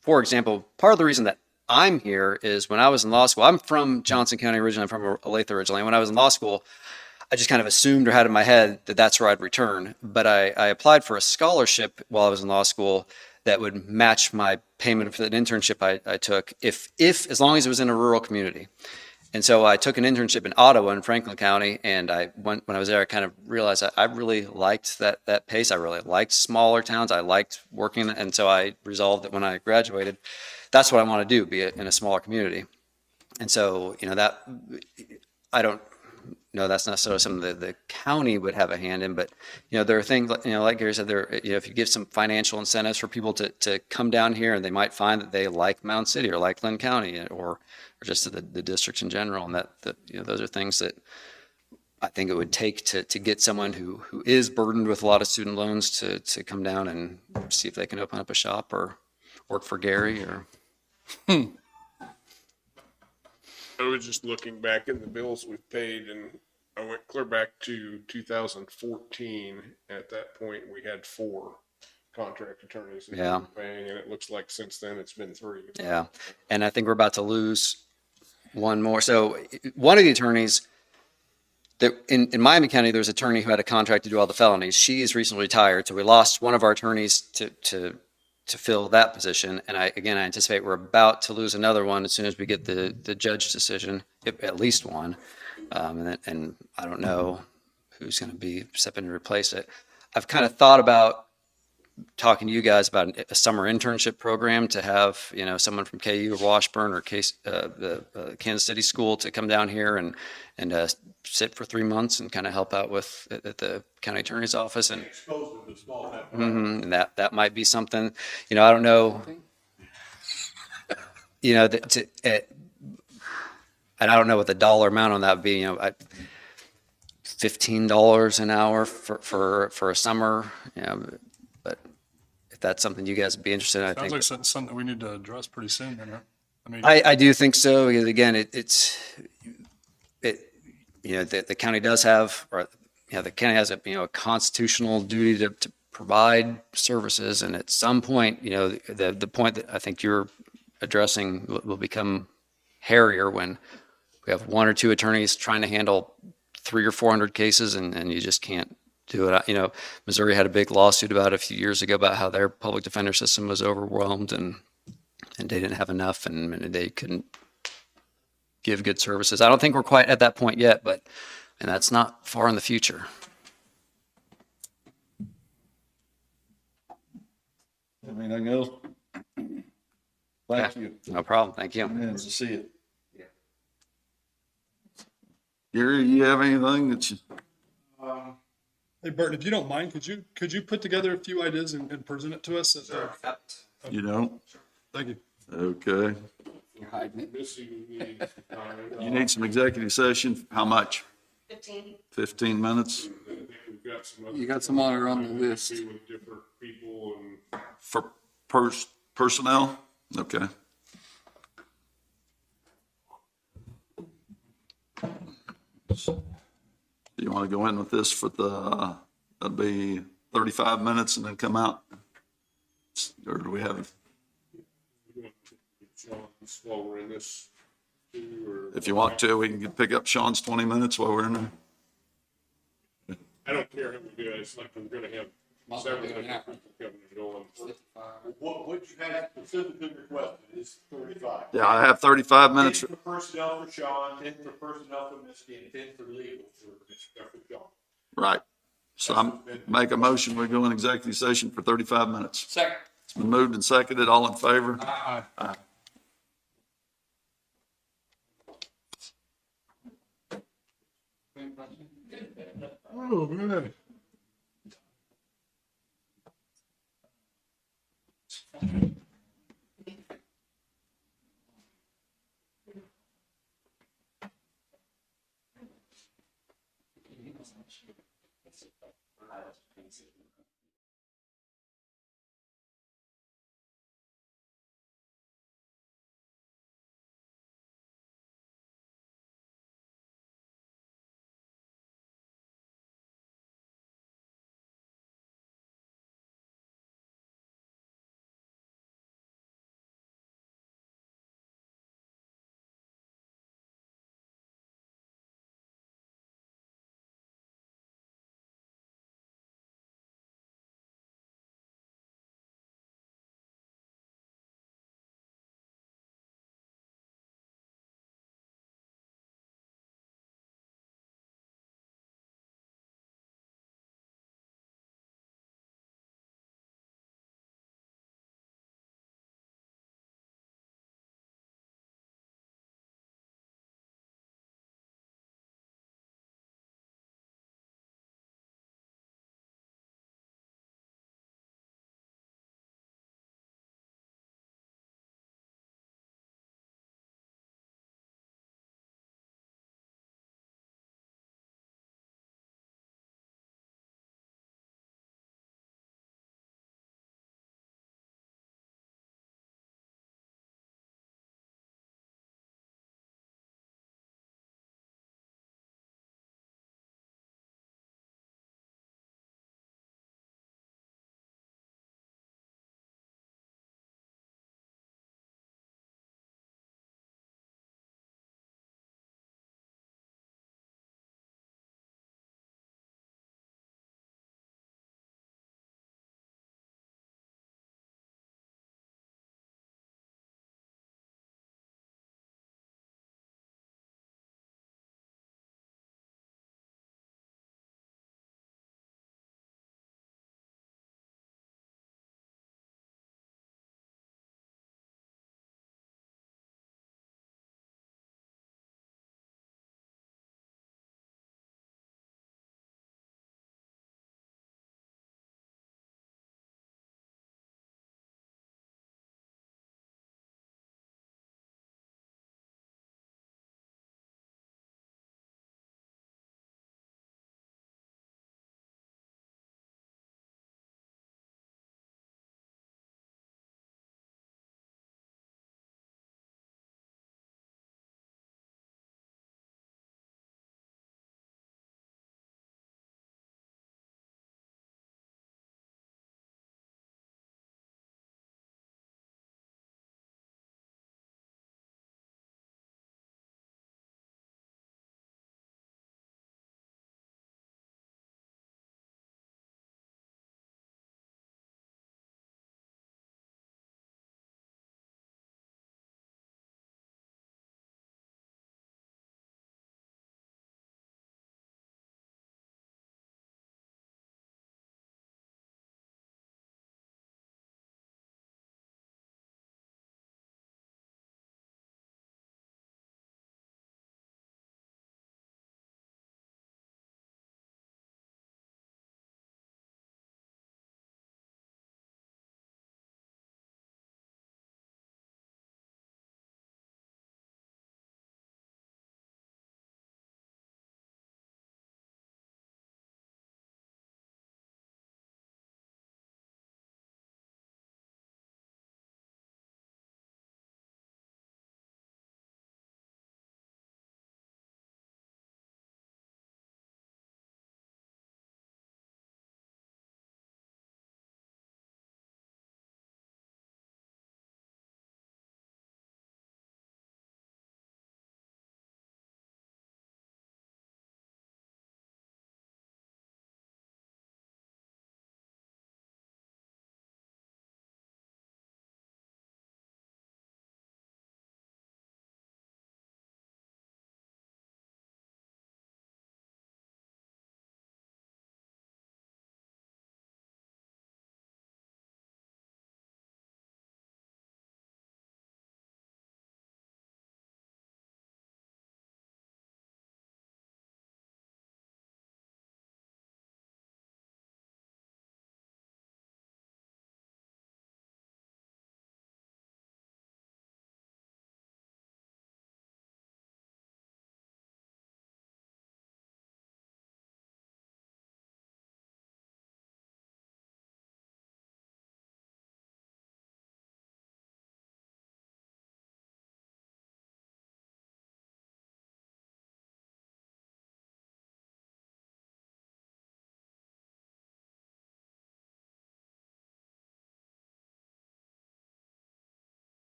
for example, part of the reason that I'm here is when I was in law school, I'm from Johnson County originally, I'm from Olathe originally. When I was in law school, I just kind of assumed or had in my head that that's where I'd return. But I applied for a scholarship while I was in law school that would match my payment for that internship I took if as long as it was in a rural community. And so I took an internship in Ottawa in Franklin County, and when I was there, I kind of realized I really liked that pace. I really liked smaller towns. I liked working, and so I resolved that when I graduated, that's what I want to do, be in a smaller community. And so, you know, that I don't know, that's not necessarily something that the county would have a hand in, but, you know, there are things, you know, like Gary said, you know, if you give some financial incentives for people to come down here, and they might find that they like Mound City or like Linn County or just the district in general. And that, you know, those are things that I think it would take to get someone who is burdened with a lot of student loans to come down and see if they can open up a shop or work for Gary or. I was just looking back at the bills we've paid, and I went clear back to 2014. At that point, we had 4 contract attorneys that we Yeah. were paying, and it looks like since then it's been 3. Yeah. And I think we're about to lose one more. So one of the attorneys that in Miami County, there was an attorney who had a contract to do all the felonies. She is recently retired. So we lost one of our attorneys to fill that position. And I anticipate we're about to lose another one as soon as we get the judge decision, at least one. And I don't know who's going to be stepping to replace it. I've kind of thought about talking to you guys about a summer internship program to have, someone from KU or Washburn or the Kansas City school to come down here and sit for 3 months and kind of help out with at the county attorney's office. And, and that might be something, I don't know, and I don't know what the dollar amount on that would be, $15 an hour for a summer, but if that's something you guys would be interested in, I think. Sounds like something that we need to address pretty soon, then, huh? I mean, I do think so, because again, the county does have, the county has a constitutional duty to provide services, and at some point, the point that I think you're addressing will become hairier when we have 1 or 2 attorneys trying to handle 300 or 400 cases, and you just can't do it. Missouri had a big lawsuit about it a few years ago about how their public defender system was overwhelmed and they didn't have enough and they couldn't give good services. I don't think we're quite at that point yet, and that's not far in the future. Anything else? Thank you. No problem. Thank you. Nice to see you. Gary, you have anything that you? hey, Burton, if you don't mind, could you put together a few ideas and present it to us? You don't? Thank you. Okay. You need some executive session. How much? 15 minutes? You got some on the list. For personnel? Okay. Do you want to go in with this for that'll be 35 minutes and then come out? Or do we have? While we're in this, If you want to, we can pick up Sean's 20 minutes while we're in there. I don't care how we do it. It's like we're gonna have several different people coming and going. What you have specifically requested is 35. Yeah, I have 35 minutes. 10 for personnel for Sean, 10 for personnel for Misty, and 10 for legal for Sean. Right. So I'm make a motion. We go in executive session for 35 minutes. Second. It's been moved and seconded. All in favor? Aye. Aye. Oh, man.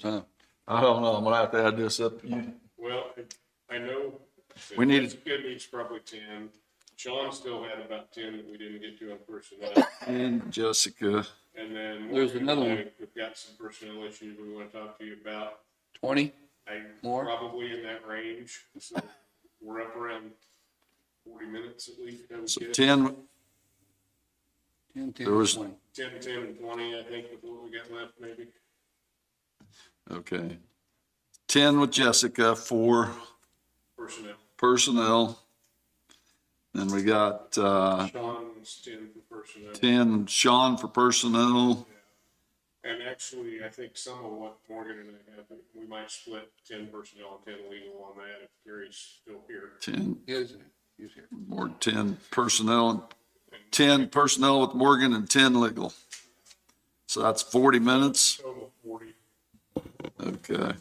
more time. I don't know, I'm gonna have to add this up. Well, I know. that We needed- Jessica needs probably 10. Sean still had about 10 that we didn't get to on personnel. And Jessica, And then There's Morgan another and I, one. we've got some personnel issues we want to talk to you about. 20? More? Probably in that range. So we're up around 40 minutes at least. I would so guess. 10, 10, 10, There was- 20. 10, 10, and 20, I think, with what we got left, maybe. okay. 10 with Jessica for Personnel. personnel. Then we got, Sean's 10 for personnel. 10 Sean for personnel. And actually, I think some of what Morgan and I have, we might split 10 personnel and 10 legal on that if Gary's still here. 10, He's here. more 10 personnel, 10 personnel with Morgan and 10 legal. So that's 40 minutes. Total 40. Okay.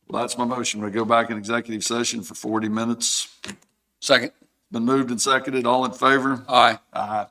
Well, that's my motion. We go back in executive session for 40 minutes. Second. Been moved and seconded. All in favor? Aye. Aye.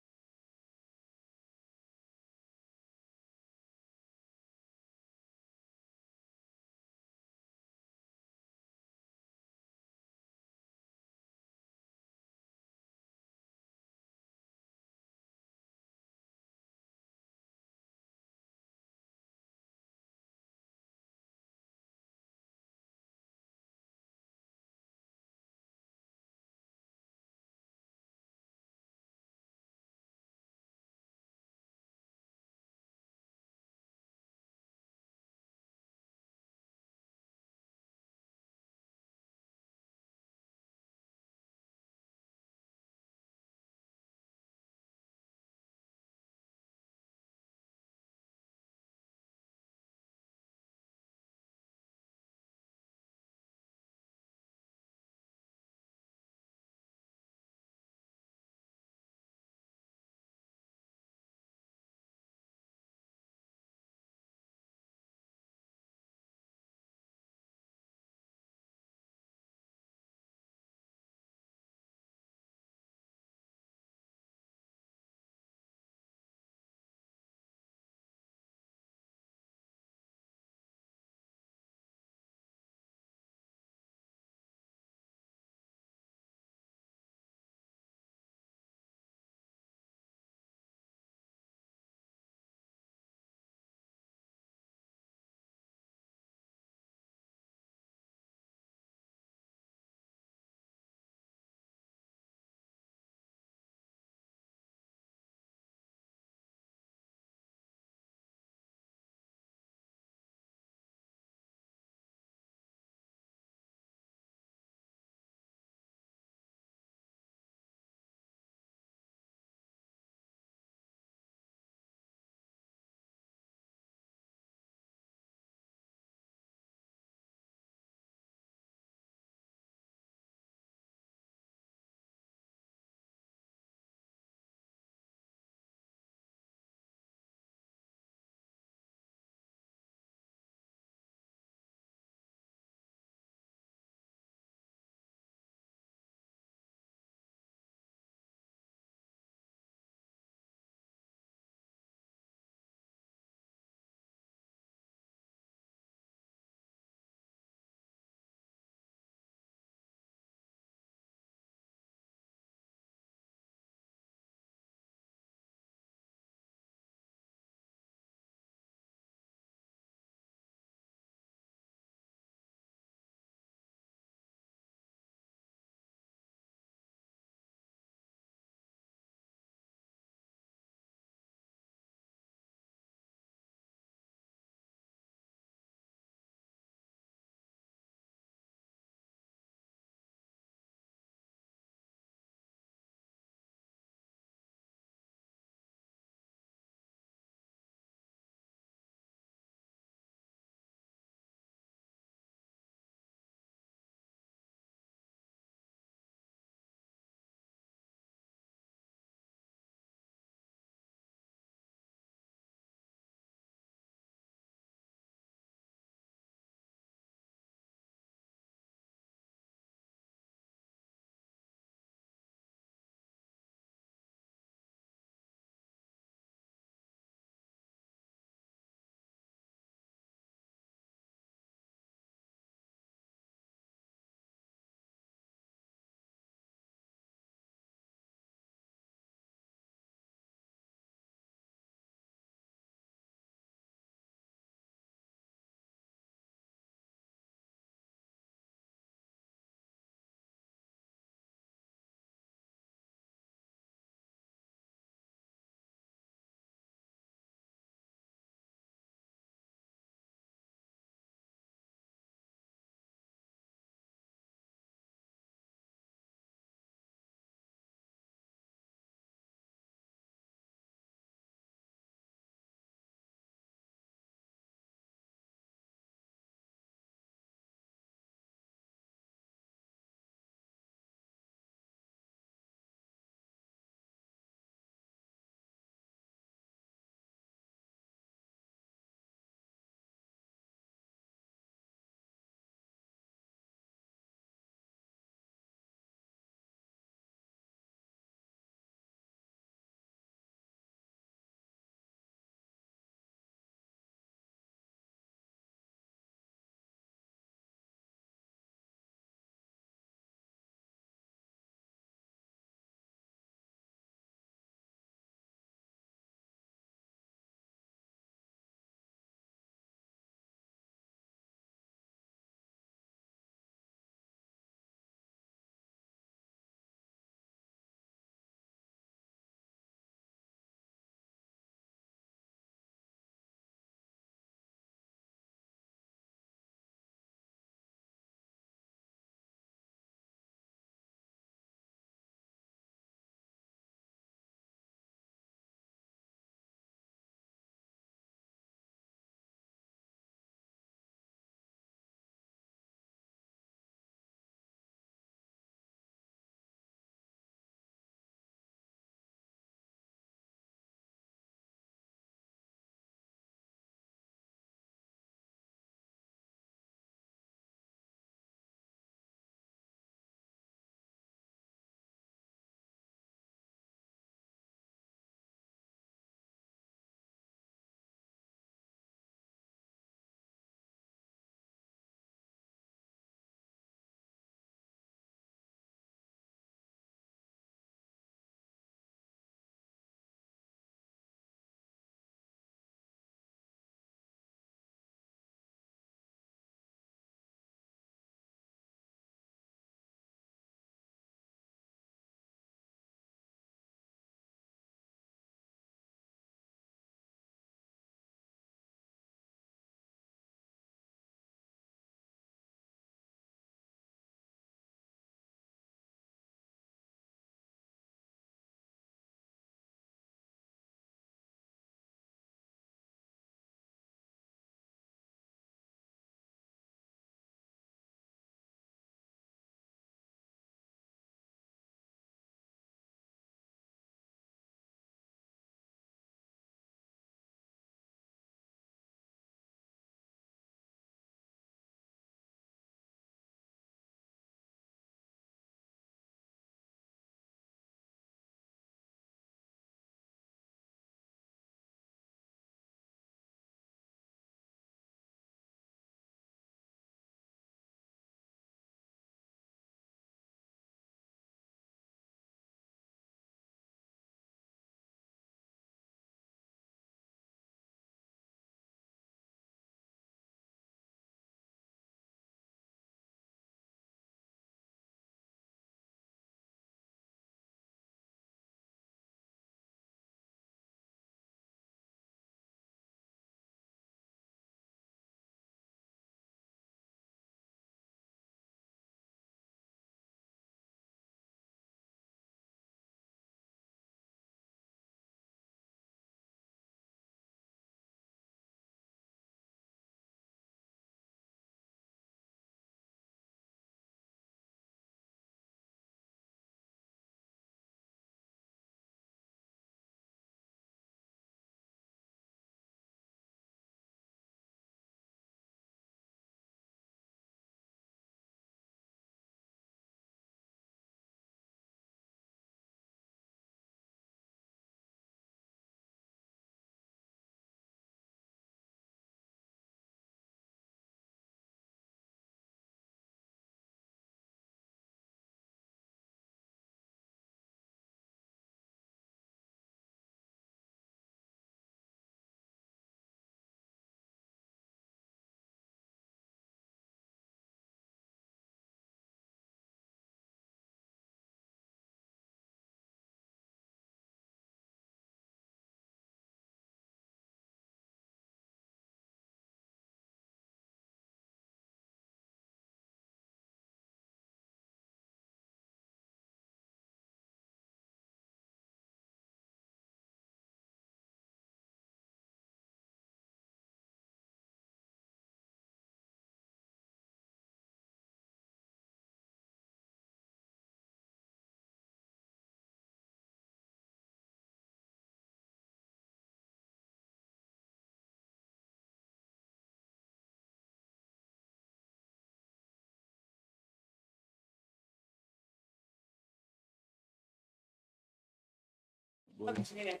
Blue? Okay,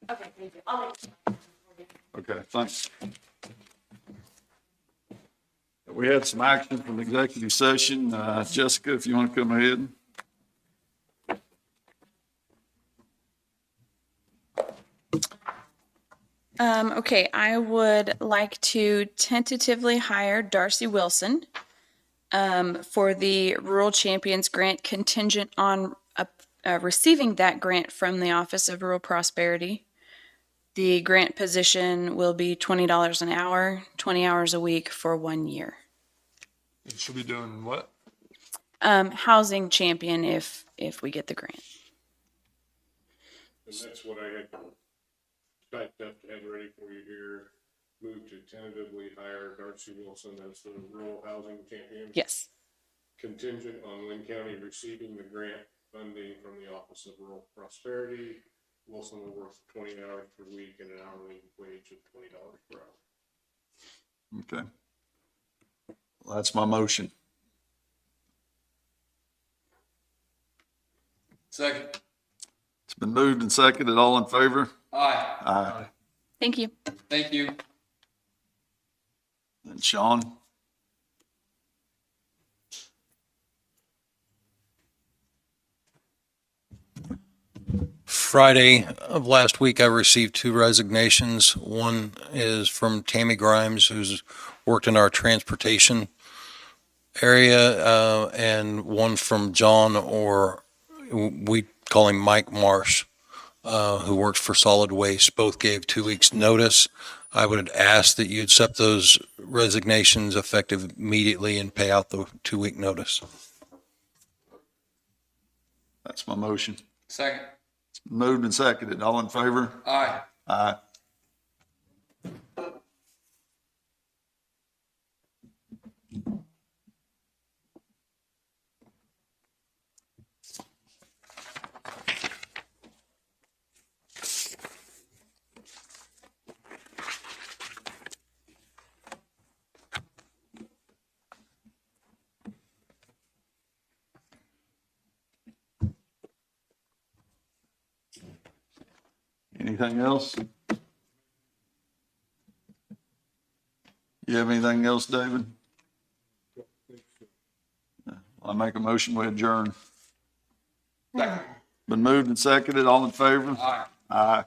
thank you. I'll Okay, thanks. We had some action from the executive session. Jessica, if you want to come ahead. Okay, I would like to tentatively hire Darcy Wilson for the Rural Champions Grant contingent on receiving that grant from the Office of Rural Prosperity. The grant position will be $20 an hour, 20 hours a week for 1 year. You should be doing what? Housing champion if we get the grant. And that's what I had typed up to have ready for you here. Move to tentatively hire Darcy Wilson as the rural housing champion. Yes. Contingent on Linn County receiving the grant funding from the Office of Rural Prosperity. Wilson will work 20 hours per week at an hourly wage of $20 per hour. Okay. Well, that's my motion. Second. It's been moved and seconded. All in favor? Aye. Aye. Thank you. Thank you. And Sean? Friday of last week, I received 2 resignations. One is from Tammy Grimes, who's worked in our transportation area, and one from John, or we call him Mike Marsh, who works for Solid Waste. Both gave 2 weeks' notice. I would ask that you accept those resignations effective immediately and pay out the 2-week notice. That's my motion. Second. It's been moved and seconded. All in favor? Aye. Aye. Anything else? You have anything else, David? I make a motion, we adjourn. Second. Been moved and seconded. All in favor? Aye. Aye.